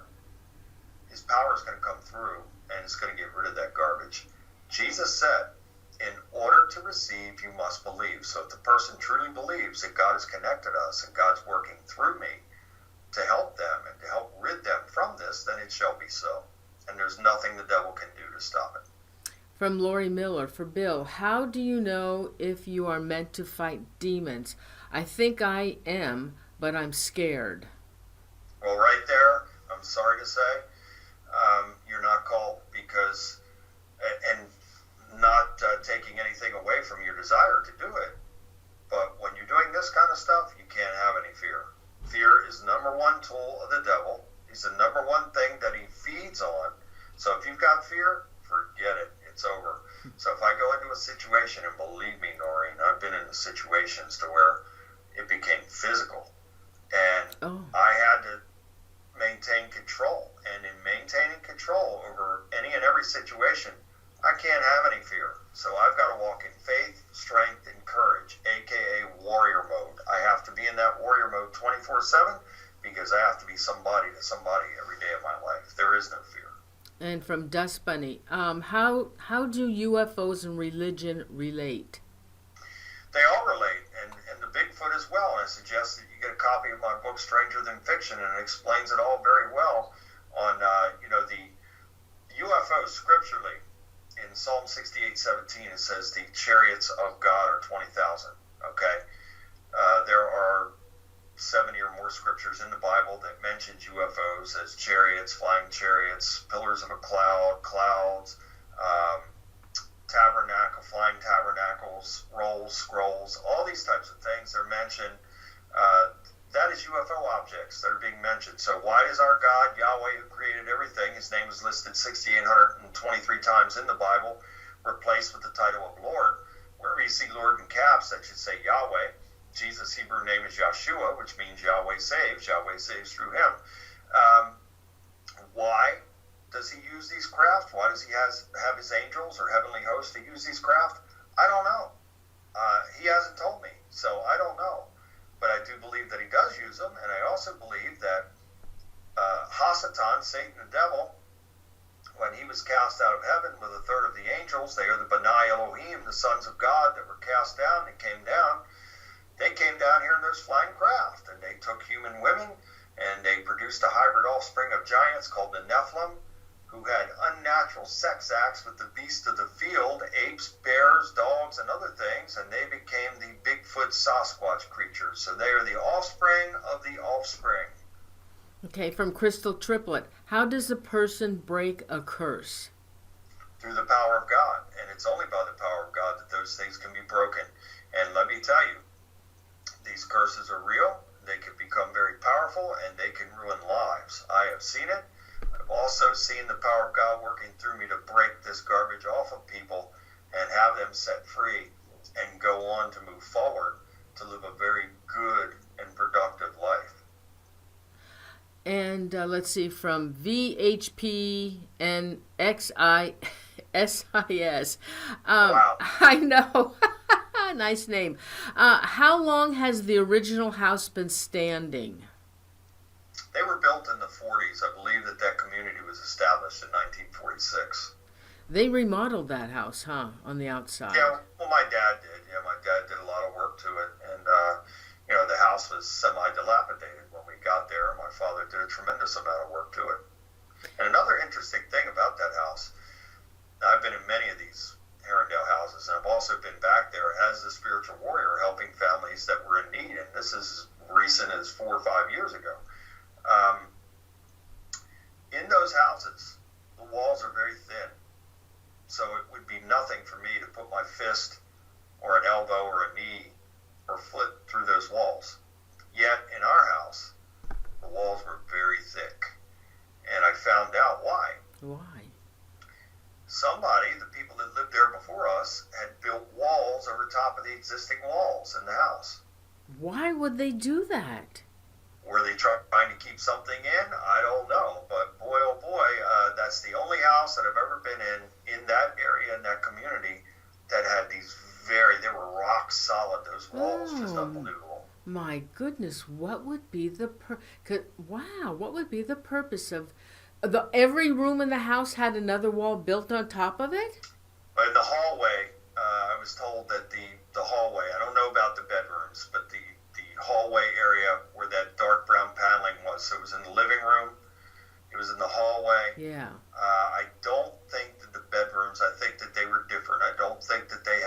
his power is going to come through, and it's going to get rid of that garbage. Jesus said, in order to receive, you must believe. So if the person truly believes that God has connected us and God's working through me to help them and to help rid them from this, then it shall be so. And there's nothing the devil can do to stop it. From Lori Miller, for Bill, how do you know if you are meant to fight demons? I think I am, but I'm scared. Well, right there, I'm sorry to say, you're not called, because, and not taking anything away from your desire to do it, this kind of stuff, you can't have any fear. Fear is the number one tool of the devil. He's the number one thing that he feeds on. So if you've got fear, forget it. It's over. So if I go into a situation, and believe me, Noreen, I've been in the situations to where it became physical. And I had to maintain control. And in maintaining control over any and every situation, I can't have any fear. So I've got to walk in faith, strength, and courage, aka warrior mode. I have to be in that warrior mode 24/7 because I have to be somebody to somebody every day of my life. There is no fear. And from Dust Bunny, how do UFOs and religion relate? They all relate, and the Bigfoot as well. And I suggest that you get a copy of my book, Stranger Than Fiction, and it explains it all very well on, the UFO scripturally. In Psalm 68:17, it says the chariots of God are 20,000. Okay? There are 70 or more scriptures in the Bible that mentions UFOs as chariots, flying chariots, pillars of a cloud, clouds, tabernacle, flying tabernacles, rolls, scrolls, all these types of things are mentioned. That is UFO objects that are being mentioned. So why is our God, Yahweh, who created everything, his name is listed 6,823 times in the Bible, replaced with the title of Lord? Wherever you see Lord in caps, that should say Yahweh. Jesus' Hebrew name is Yahshua, which means Yahweh saves. Yahweh saves through him. Why does he use these craft? Why does he have his angels or heavenly hosts to use these craft? I don't know. He hasn't told me, so I don't know. But I do believe that he does use them, and I also believe that Hasatan, Satan the devil, when he was cast out of heaven with a third of the angels, they are the B'nai Elohim, the sons of God that were cast down and came down. They came down here in those flying craft, and they took human women, and they produced a hybrid offspring of giants called the Nephilim, who had unnatural sex acts with the beasts of the field, apes, bears, dogs, and other things, and they became the Bigfoot Sasquatch creatures. So they are the offspring of the offspring. Okay, from Crystal Triplet, how does a person break a curse? Through the power of God, and it's only by the power of God that those things can be broken. And let me tell you, these curses are real, they can become very powerful, and they can ruin lives. I have seen it. I've also seen the power of God working through me to break this garbage off of people and have them set free and go on to move forward to live a very good and productive life. And let's see, from VHP and XISIS. Wow. I know. Nice name. How long has the original house been standing? They were built in the 40s. I believe that community was established in 1946. They remodeled that house, huh, on the outside? Yeah, well, my dad did. Yeah, my dad did a lot of work to it. And, the house was semi-dilapidated when we got there. My father did a tremendous amount of work to it. And another interesting thing about that house, I've been in many of these Herondale houses, and I've also been back there as a spiritual warrior helping families that were in need. And this is recent as 4 or 5 years ago. In those houses, the walls are very thin. So it would be nothing for me to put my fist or an elbow or a knee or foot through those walls. Yet in our house, the walls were very thick. And I found out why. Why? Somebody, the people that lived there before us, had built walls over top of the existing walls in the house. Why would they do that? Were they trying to keep something in? I don't know. But boy, oh boy, that's the only house that I've ever been in that area, in that community, that had these they were rock solid, those walls, just unbelievable. My goodness, what would be the what would be the purpose of every room in the house had another wall built on top of it? But in the hallway, I was told that the hallway, I don't know about the bedrooms, but the hallway area where that dark brown paneling was, so it was in the living room, it was in the hallway. Yeah. I don't think that the bedrooms, I think that they were different. I don't think that they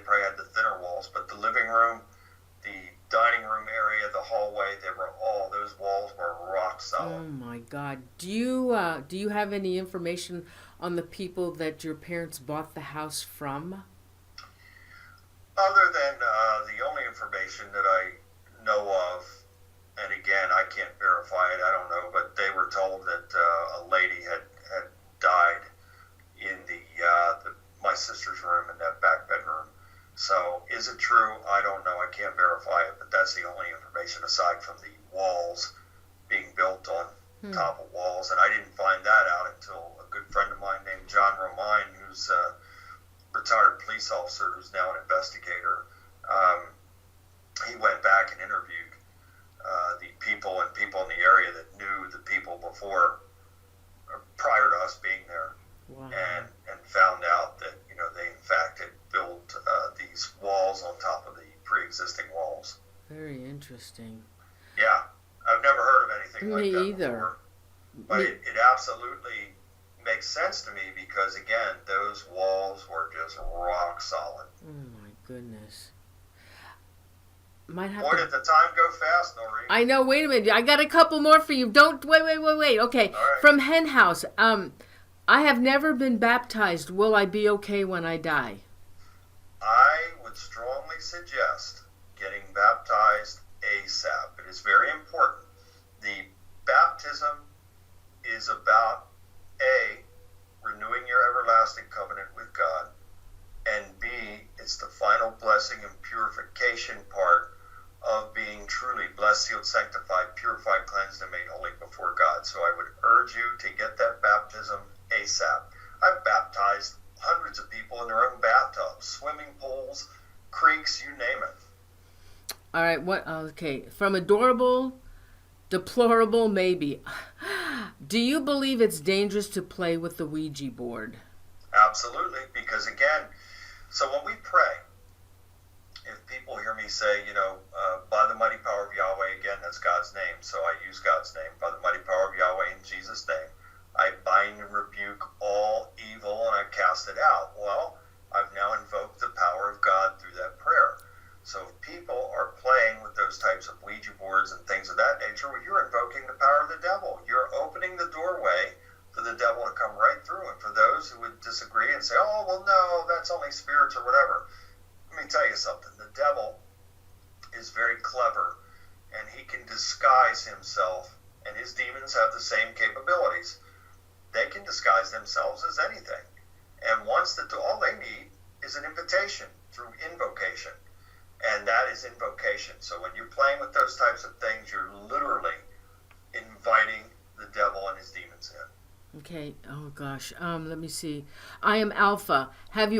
probably had the thinner walls, but the living room, the dining room area, the hallway, those walls were rock solid. Oh my God. Do you have any information on the people that your parents bought the house from? Other than the only information that I know of, and again, I can't verify it, I don't know, but they were told that a lady had died in my sister's room in that back bedroom. So is it true? I don't know. I can't verify it, but that's the only information aside from the walls being built on top of walls. And I didn't find that out until a good friend of mine named John Romine, who's a retired police officer who's now an investigator, he went back and interviewed the people in the area that knew the people before, prior to us being there. Wow. And found out that, they in fact had built these walls on top of the pre-existing walls. Very interesting. Yeah, I've never heard of anything like that Me either. before. But it absolutely makes sense to me because, again, those walls were just rock solid. Oh my goodness. Might have Boy, to... did the time go fast, Noreen. I know. Wait a minute. I got a couple more for you. Don't wait. Okay. All right. From Hen House. I have never been baptized. Will I be okay when I die? I would strongly suggest getting baptized ASAP. It is very important. The baptism is about A, renewing your everlasting covenant with God, and B, it's the final blessing and purification part of being truly blessed, sealed, sanctified, purified, cleansed, and made holy before God. So I would urge you to get that baptism ASAP. I've baptized hundreds of people in their own bathtubs, swimming pools, creeks, you name it. All right. What? Okay. From adorable, deplorable, maybe. Do you believe it's dangerous to play with the Ouija board? Absolutely, because again, so when we pray, if people hear me say, by the mighty power of Yahweh, again, that's God's name, so I use God's name, by the mighty power of Yahweh in Jesus' name, I bind and rebuke all evil and I cast it out. Well, I've now invoked the power of God through that prayer. So if people are playing with those types of Ouija boards and things of that nature, well, you're invoking the power of the devil. You're opening the doorway for the devil to come right through. And for those who would disagree and say, oh, well, no, that's only spirits or whatever, let me tell you something. The devil is very clever, and he can disguise himself, and his demons have the same capabilities. They can disguise themselves as anything. And all they need is an invitation through invocation. And that is invocation. So when you're playing with those types of things, you're literally inviting the devil and his demons in. Okay. Oh gosh. Let me see. I am Alpha. Have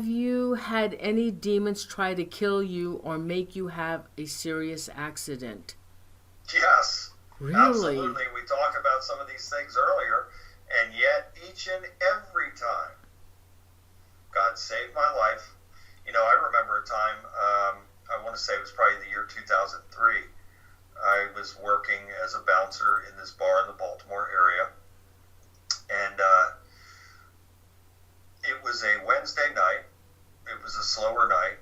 you had any demons try to kill you or make you have a serious accident? Yes. Really? Absolutely. We talked about some of these things earlier, and yet each and every time God saved my life. I remember a time, I want to say it was probably the year 2003, I was working as a bouncer in this bar in the Baltimore area, and it was a Wednesday night. It was a slower night,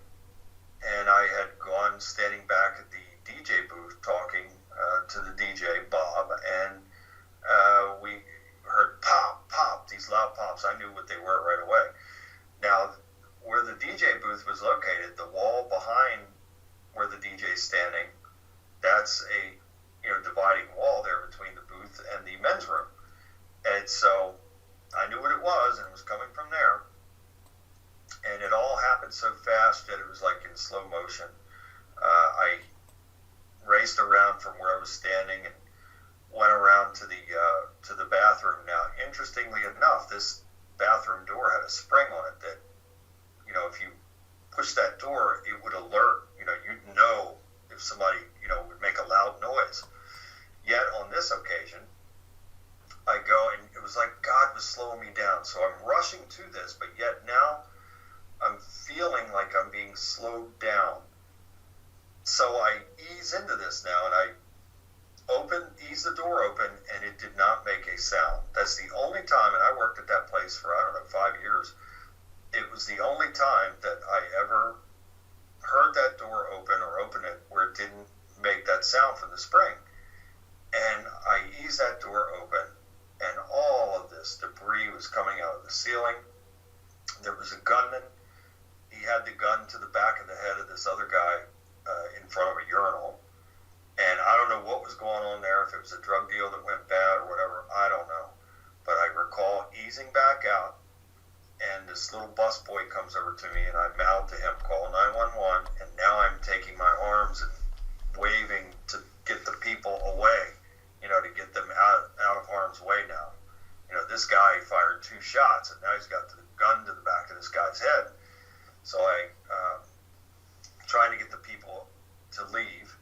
and I had gone standing back at the DJ booth talking to the DJ, Bob, and we heard pop, pop, these loud pops. I knew what they were right away. Now, where the DJ booth was located, the wall behind where the DJ is standing, that's a dividing wall there between the booth and the men's room. And so I knew what it was, and it was coming from there. And it all happened so fast that it was like in slow motion. I raced around from where I was standing and went around to the bathroom. Now, interestingly enough, this bathroom door had a spring on it that, if you push that door, it would alert. You'd know if somebody, would make a loud noise. Yet on this occasion, I go, and it was like God was slowing me down. So I'm rushing to this, but yet now I'm feeling like I'm being slowed down. So I ease into this now, and I ease the door open, and it did not make a sound. That's the only time, and I worked at that place for, 5 years. It was the only time that I ever heard that door open or open it where it didn't make that sound from the spring. And I eased that door open, and all of this debris was coming out of the ceiling. There was a gunman. He had the gun to the back of the head of this other guy in front of a urinal. don't know what was going on there, if it was a drug deal that went bad or whatever, I don't know. But I recall easing back out, and this little busboy comes over to me, and I mouth to him, call 911, and now I'm taking my arms and waving to get the people away, to get them out of harm's way now. This guy fired 2 shots, and now he's got the gun to the back of this guy's head. So I trying to get the people to leave,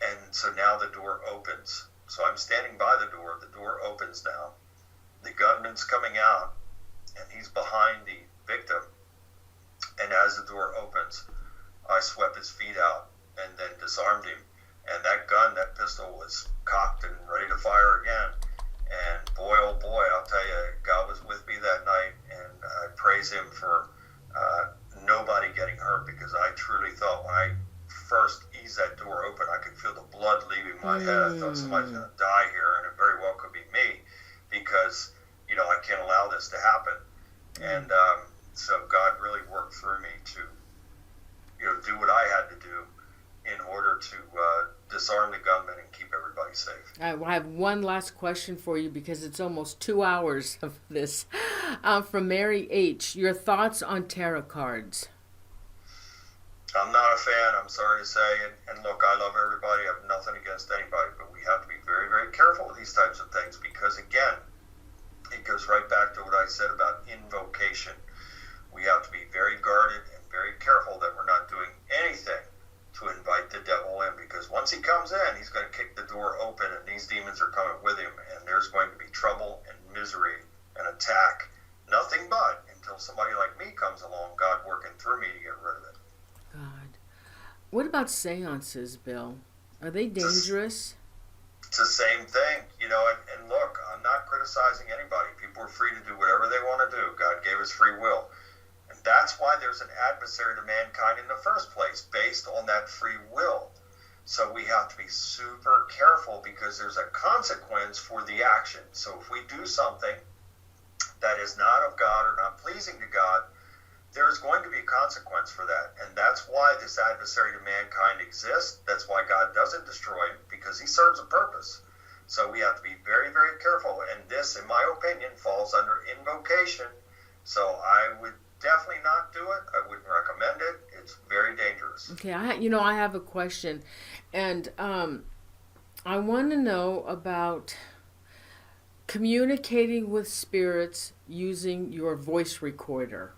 and so now the door opens. So I'm standing by the door opens now. The gunman's coming out, and he's behind the victim, and as the door opens, I swept his feet out and then disarmed him, and that pistol was cocked and ready to fire again. And boy, oh boy, I'll tell you, God was with me that night, and I praise him for nobody getting hurt, because I truly thought when I first eased that door open, I could feel the blood leaving my head. I thought somebody's going to die here, and it very well could be me, because, I can't allow this to happen. And so God really worked through me to, do what I had to do in order to disarm the gunman and keep everybody safe. I have one last question for you, because it's almost 2 hours of this. From Mary H. Your thoughts on tarot cards? I'm not a fan, I'm sorry to say. And look, I love everybody. I have nothing against anybody. But we have to be very, very careful with these types of things, because, again, it goes right back to what I said about invocation. We have to be very guarded and very careful that we're not doing anything to invite the devil in, because once he comes in, he's going to kick the door open, and these demons are coming with him, and there's going to be trouble and misery and attack. Nothing but until somebody like me comes along, God working through me to get rid of it. God. What about seances, Bill? Are they dangerous? It's the same thing, and look, I'm not criticizing anybody. People are free to do whatever they want to do. God gave us free will. And that's why there's an adversary to mankind in the first place, based on that free will. So we have to be super careful, because there's a consequence for the action. So if we do something that is not of God or not pleasing to God, there's going to be a consequence for that. And that's why this adversary to mankind exists. That's why God doesn't destroy him, because he serves a purpose. So we have to be very, very careful. And this, in my opinion, falls under invocation. So I would definitely not do it. I wouldn't recommend it. It's very dangerous. Okay, I have a question. And I want to know about communicating with spirits using your voice recorder.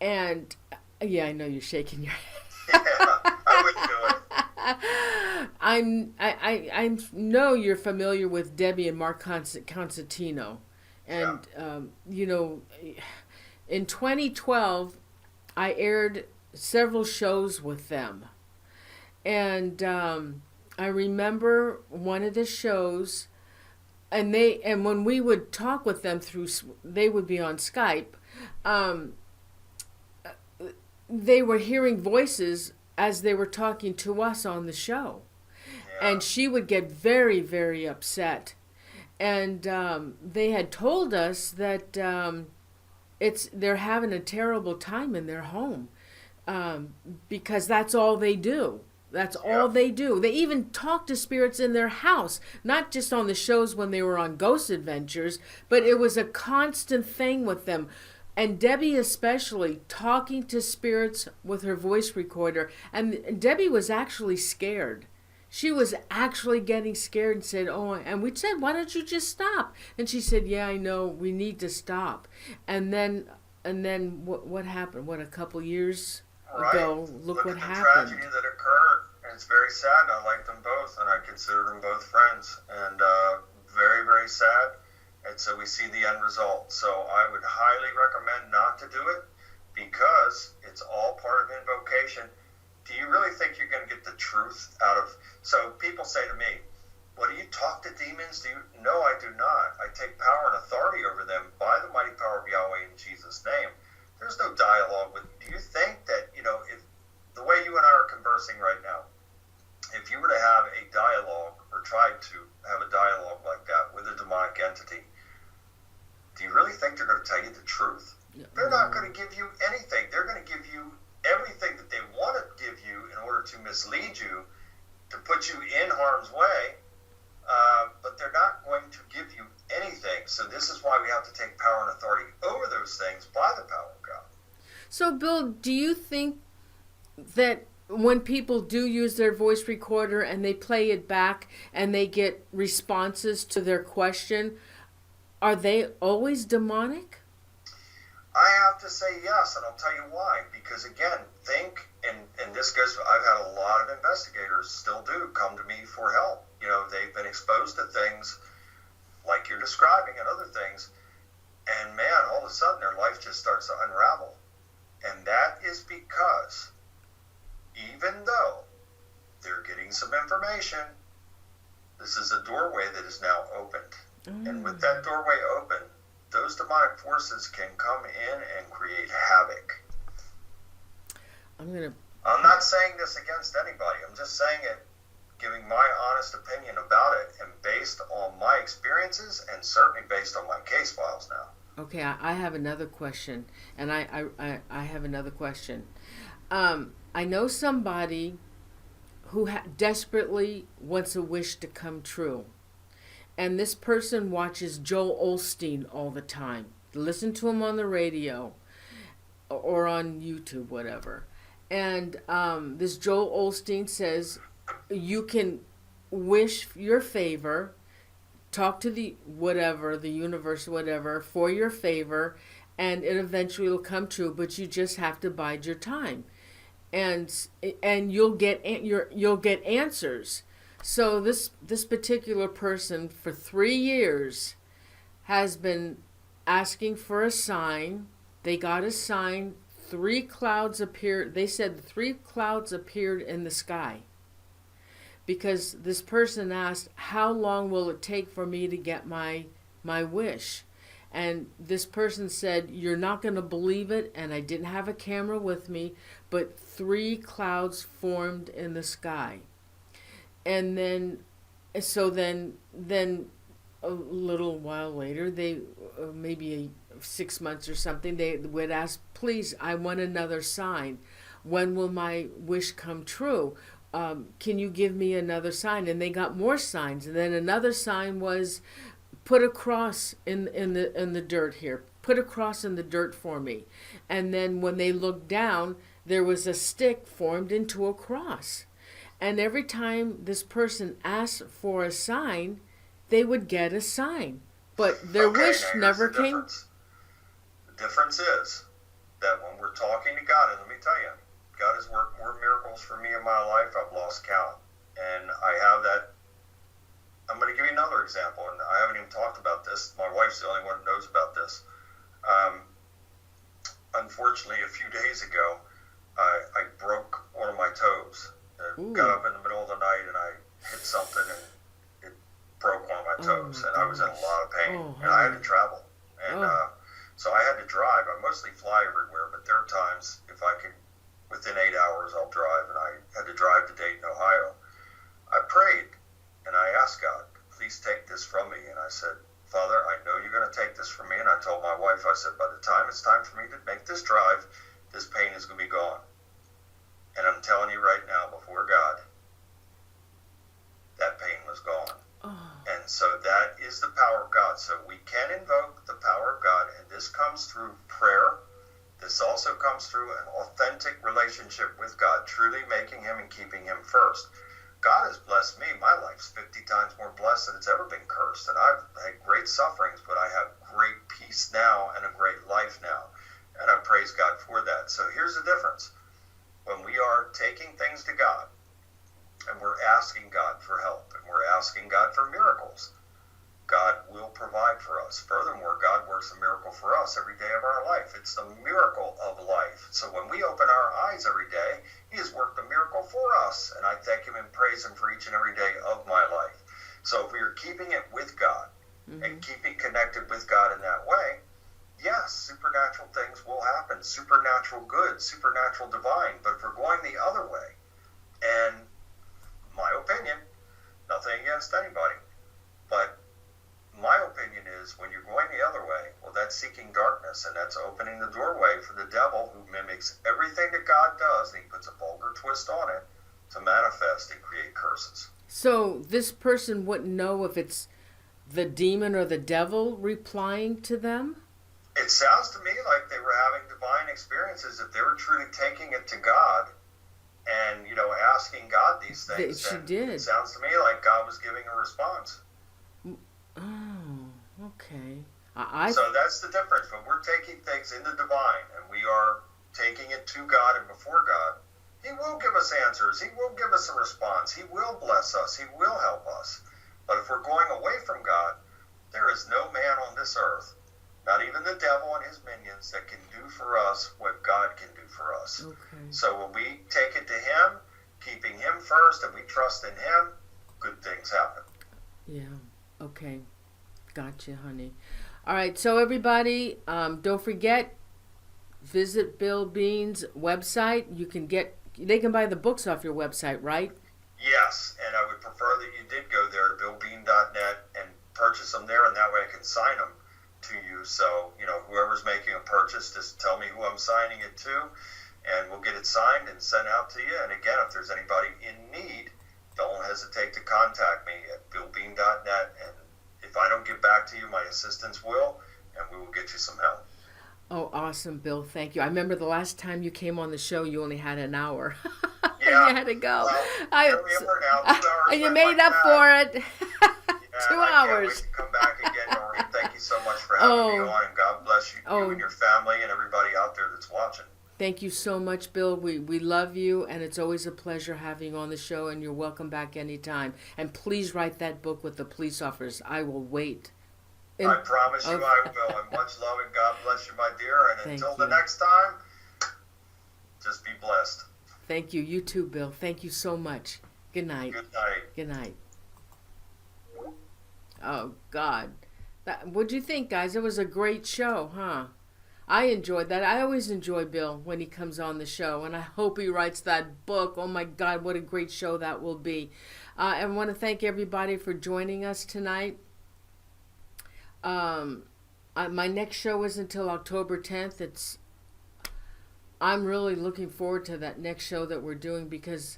And yeah, I know you're shaking your head. Yeah, I wouldn't do it. I know you're familiar with Debbie and Mark Constantino, and in 2012, I aired several shows with them, and I remember one of the shows, and when we would talk with them they would be on Skype. They were hearing voices as they were talking to us on the show. Yeah. And she would get very, very upset. And they had told us that they're having a terrible time in their home, because that's all they do. That's all they do. They even talk to spirits in their house, not just on the shows when they were on Ghost Adventures, but it was a constant thing with them. And Debbie especially, talking to spirits with her voice recorder. And Debbie was actually scared. She was actually getting scared and said, and we said, why don't you just stop? And she said, yeah, I know, we need to stop. And then what happened? A couple years ago, look what happened. The tragedy that occurred. And it's very sad. I like them both, and I consider them both friends. And very, very sad. And so we see the end result. So I would highly recommend not to do it, because it's all part of invocation. Do you really think you're going to get the truth out of... So people say to me, well, do you talk to demons? No, I do not. I take power and authority over them by the mighty power of Yahweh in Jesus' name. There's no dialogue with... Do you think that, if the way you and I are conversing right now, if you were to have a dialogue, or tried to have a dialogue like that with a demonic entity, do you really think they're going to tell you the truth? Yeah. They're not going to give you anything. They're going to give you everything that they want to give you in order to mislead you, to put you in harm's way, but they're not going to give you anything. So this is why we have to take power and authority over those things by the power of God. So, Bill, do you think that when people do use their voice recorder and they play it back and they get responses to their question, are they always demonic? I have to say yes, and I'll tell you why. Because again, and this goes, I've had a lot of investigators still do come to me for help. You know, they've been exposed to things like you're describing and other things, and man, all of a sudden their life just starts to unravel. And that is because even though they're getting some information, this is a doorway that is now opened. And with that doorway open, those demonic forces can come in and create havoc. I'm not saying this against anybody. I'm just saying it, giving my honest opinion about it, and based on my experiences, and certainly based on my case files now. Okay, I have another question, and I have another question. I know somebody who desperately wants a wish to come true. And this person watches Joel Osteen all the time. Listen to him on the radio or on YouTube, whatever. And this Joel Osteen says you can wish your favor, talk to the whatever, the universe, whatever, for your favor, and it eventually will come true, but you just have to bide your time. And you'll get answers. So this particular person for 3 years has been asking for a sign. They got a sign. 3 clouds appeared. They said 3 clouds appeared in the sky. Because this person asked, how long will it take for me to get my wish? And this person said, you're not going to believe it, and I didn't have a camera with me, but 3 clouds formed in the sky. And then a little while later, they maybe 6 months or something, they would ask, please, I want another sign. When will my wish come true? Can you give me another sign? And they got more signs. And then another sign was, put a cross in the dirt here. Put a cross in the dirt for me. And then when they looked down, there was a stick formed into a cross. And every time this person asked for a sign, they would get a sign. But their wish never came. The difference is that when we're talking to God, and let me tell you, God has worked more miracles for me in my life, I've lost count. And I have that. I'm going to give you another example, and I haven't even talked about this. My wife's the only one who knows about this. Unfortunately, a few days ago, I broke one of my toes. Got up in the middle of the night and I hit something and it broke one of my toes, and I was in a lot of pain, and I had to travel, and so I had to drive. I mostly fly everywhere, but there are times if I can, within 8 hours, I'll drive, and I had to drive to Dayton, Ohio. I prayed and I asked God, please take this from me, and I said, Father, I know you're going to take this from me, and I told my wife, I said, by the time it's time for me to make this drive, this pain is going to be gone. And I'm telling you right now, before God, that pain was gone. And so that is the power of God. So we can invoke the power of God, and this comes through prayer. This also comes through an authentic relationship with God, truly making him and keeping him first. God has blessed me. My life's 50 times more blessed than it's ever been cursed. And I've had great sufferings, but I have great peace now and a great life now. And I praise God for that. So here's the difference. When we are taking things to God, and we're asking God for help, and we're asking God for miracles, God will provide for us. Furthermore, God works a miracle for us every day of our life. It's the miracle of life. So when we open our eyes every day, he has worked a miracle for us, and I thank him and praise him for each and every day of my life. So if we are keeping it with God, and keeping connected with God in that way, yes, supernatural things will happen, supernatural good, supernatural divine. But if we're going the other way, and my opinion, nothing against anybody, but my opinion is when you're going the other way, well, that's seeking darkness, and that's opening the doorway for the devil, who mimics everything that God does, and he puts a vulgar twist on it to manifest and create curses. So this person wouldn't know if it's the demon or the devil replying to them? It sounds to me like they were having divine experiences. If they were truly taking it to God and, asking God these things, She did. It sounds to me like God was giving a response. Oh, okay. So that's the difference. When we're taking things in the divine and we are taking it to God and before God, He will give us answers. He will give us a response. He will bless us. He will help us. But if we're going away from God, there is no man on this earth, not even the devil and his minions, that can do for us what God can do for us. Okay. So when we take it to Him, keeping Him first, and we trust in Him, good things happen. Yeah. Okay. Gotcha, honey. All right. So everybody, don't forget, visit Bill Bean's website. They can buy the books off your website, right? Yes, and I would prefer that you did go there to billbean.net and purchase them there, and that way I can sign them to you. So, whoever's making a purchase, just tell me who I'm signing it to, and we'll get it signed and sent out to you. And again, if there's anybody in need, don't hesitate to contact me at billbean.net, and if I don't get back to you, my assistants will, and we will get you some help. Oh, awesome, Bill. Thank you. I remember the last time you came on the show, you only had an hour. Yeah. You had to go. Well, here we are now, 2 hours. And you went made like up that. for it. Yeah, 2 I can't hours. wait to come back again, Noreen. Thank you so much for having me on, and God bless you, you and your family and everybody out there that's watching. Thank you so much, Bill. We love you, and it's always a pleasure having you on the show, and you're welcome back anytime. And please write that book with the police officers. I will wait. I promise you I will. And much love, and God bless you, my dear. And until the next time, just be blessed. Thank you. You too, Bill. Thank you so much. Good night. Good night. Good night. Oh, God. What'd you think, guys? It was a great show, huh? I enjoyed that. I always enjoy Bill when he comes on the show, and I hope he writes that book. Oh, my God, what a great show that will be. I want to thank everybody for joining us tonight. My next show is until October 10th. I'm really looking forward to that next show that we're doing, because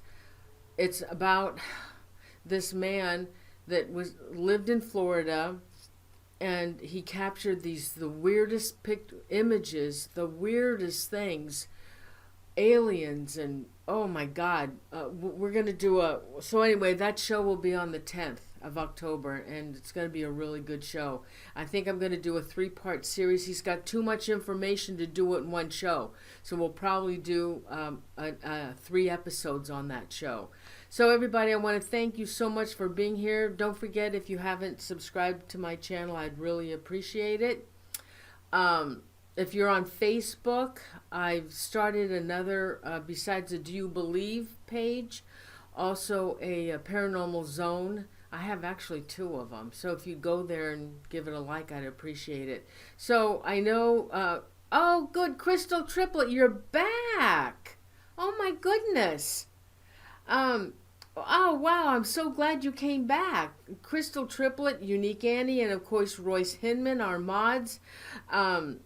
it's about this man that lived in Florida, and he captured the weirdest images, the weirdest things, aliens, and oh my God, we're gonna do so anyway, that show will be on the 10th of October, and it's going to be a really good show. I think I'm going to do a 3-part series. He's got too much information to do it in one show, so we'll probably do 3 episodes on that show. So everybody, I want to thank you so much for being here. Don't forget, if you haven't subscribed to my channel, I'd really appreciate it. If you're on Facebook, I've started another, besides the Do You Believe page, also a Paranormal Zone. I have actually 2 of them. So if you go there and give it a like, I'd appreciate it. So I know, oh, good, Crystal Triplet, you're back. Oh, my goodness. Oh, wow, I'm so glad you came back. Crystal Triplet, Unique Annie, and of course, Royce Hinman, our mods. And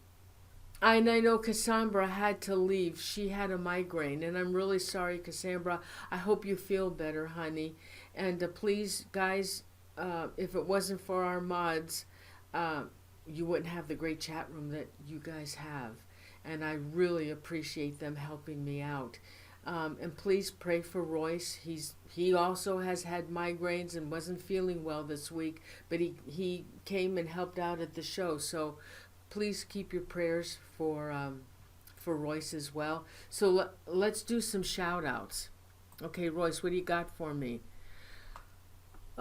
I know Cassandra had to leave. She had a migraine, and I'm really sorry, Cassandra. I hope you feel better, honey. And please, guys, if it wasn't for our mods, you wouldn't have the great chat room that you guys have. And I really appreciate them helping me out. And please pray for Royce. He also has had migraines and wasn't feeling well this week, but he came and helped out at the show. So please keep your prayers for Royce as well. So let's do some shout outs. Okay, Royce, what do you got for me?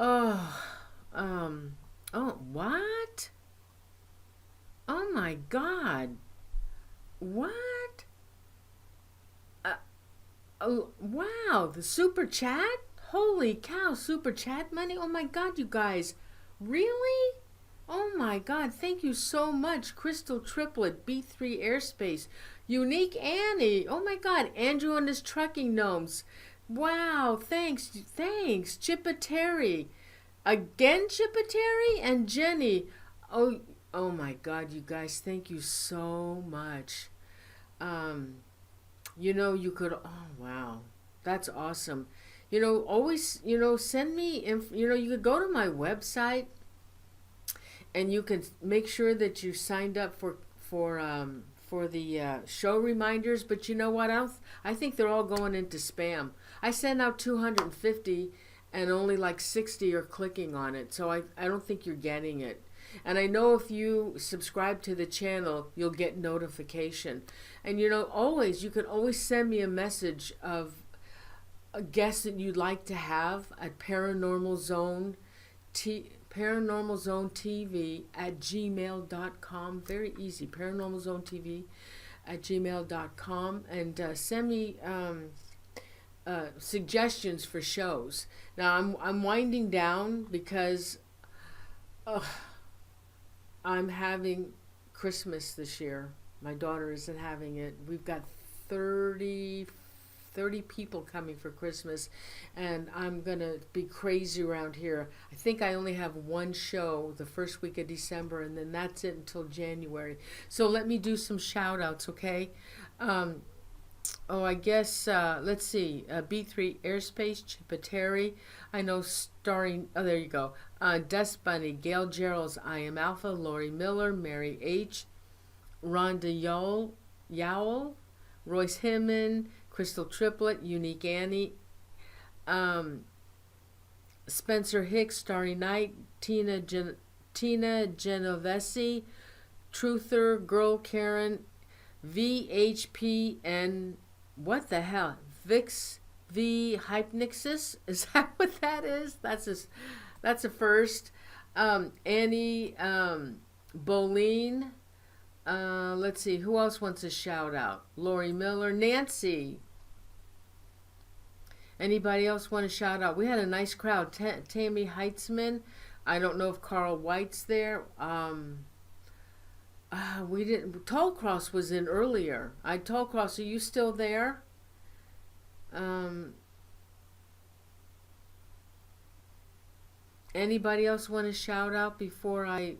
Oh, what? Oh my God. What? Oh, wow, the super chat? Holy cow, super chat money? Oh my God, you guys. Really? Oh my God, thank you so much. Crystal Triplet, B3 Airspace, Unique Annie. Oh my God, Andrew and his trucking gnomes. Wow, thanks. Chippetary. Again, Chippetary and Jenny. Oh my God, you guys, thank you so much. You could, oh wow, that's awesome. always, send me, you could go to my website and you can make sure that you signed up for the show reminders. But you know what else? I think they're all going into spam. I send out 250 and only like 60 are clicking on it. So I don't think you're getting it. And I know if you subscribe to the channel, you'll get notification. And you can always send me a message of a guest that you'd like to have at Paranormal Zone TV at gmail.com. Very easy. Paranormal Zone TV at gmail.com. And send me suggestions for shows. Now I'm winding down because I'm having Christmas this year. My daughter isn't having it. We've got 30 people coming for Christmas, and I'm going to be crazy around here. I think I only have one show the first week of December, and then that's it until January. So let me do some shout outs, okay? I guess, let's see, B3 Airspace, Chipateri, I know starring, there you go, Dust Bunny, Gail Gerald's I Am Alpha, Lori Miller, Mary H., Rhonda Yowell, Royce Hinman, Crystal Triplet, Unique Annie, Spencer Hicks, Starry Night, Tina Genovese, Truther, Girl Karen, VHP, and what the hell? Vix V Hypnixis? Is that what that is? That's a first. Annie Boleen. Let's see, who else wants a shout out? Lori Miller, Nancy. Anybody else want a shout out? We had a nice crowd. Tammy Heitzman. I don't know if Carl White's there. We didn't. Tollcross was in earlier. Tollcross, are you still there? Anybody else want to shout out before I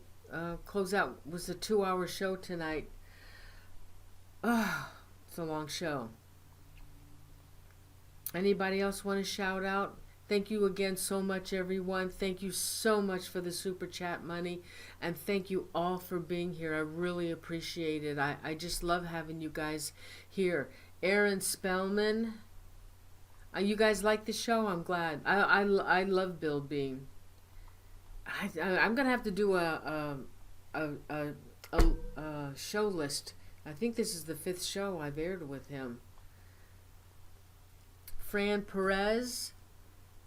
close out? It was a 2-hour show tonight. It's a long show. Anybody else want to shout out? Thank you again so much, everyone. Thank you so much for the super chat money. And thank you all for being here. I really appreciate it. I just love having you guys here. Aaron Spellman. You guys like the show? I'm glad. I love Bill Bean. I'm going to have to do a show list. I think this is the 5th show I've aired with him. Fran Perez.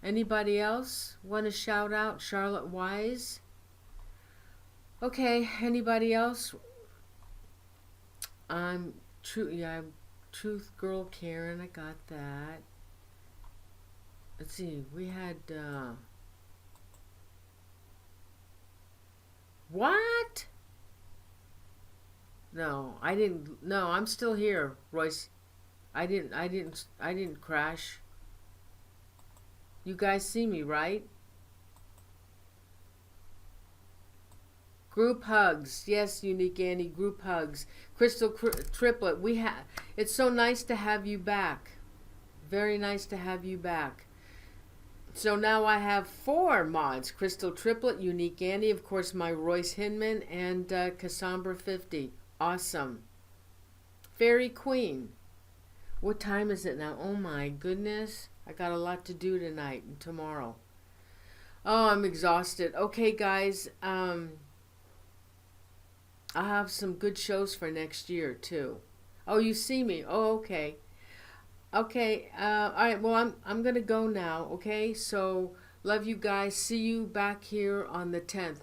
Anybody else want to shout out? Charlotte Wise. Okay, anybody else? Truth Girl Karen, I got that. Let's see, we had what? No, I didn't. No, I'm still here, Royce. I didn't crash. You guys see me, right? Group hugs. Yes, Unique Annie, group hugs. Crystal Triplet, it's so nice to have you back. Very nice to have you back. So now I have 4 mods. Crystal Triplet, Unique Annie, of course my Royce Hinman, and Cassandra 50. Awesome. Fairy Queen. What time is it now? Oh my goodness. I got a lot to do tonight and tomorrow. Oh, I'm exhausted. Okay, guys. I'll have some good shows for next year, too. Oh, you see me. Oh, okay. Okay. All right. Well, I'm going to go now, okay? So, love you guys. See you back here on the 10th.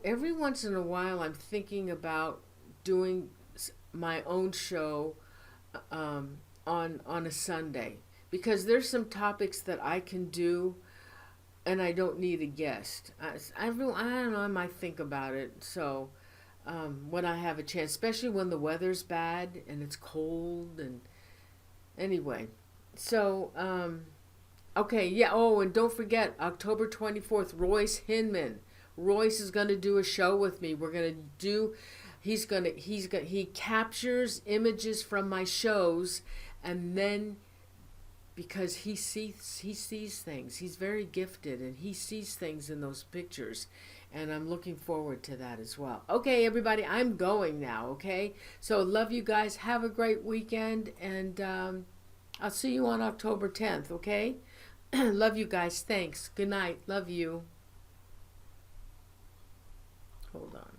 Every once in a while, I'm thinking about doing my own show on a Sunday. Because there's some topics that I can do and I don't need a guest. I don't know, I might think about it. So when I have a chance, especially when the weather's bad and it's cold and anyway. So, okay, yeah. Oh, and don't forget, October 24th, Royce Hinman. Royce is going to do a show with me. We're going to do, he captures images from my shows and then because he sees things. He's very gifted, and he sees things in those pictures, and I'm looking forward to that as well. Okay, everybody, I'm going now. Okay, so love you guys. Have a great weekend, and I'll see you on October 10th. Okay, love you guys. Thanks. Good night. Love you. Hold on.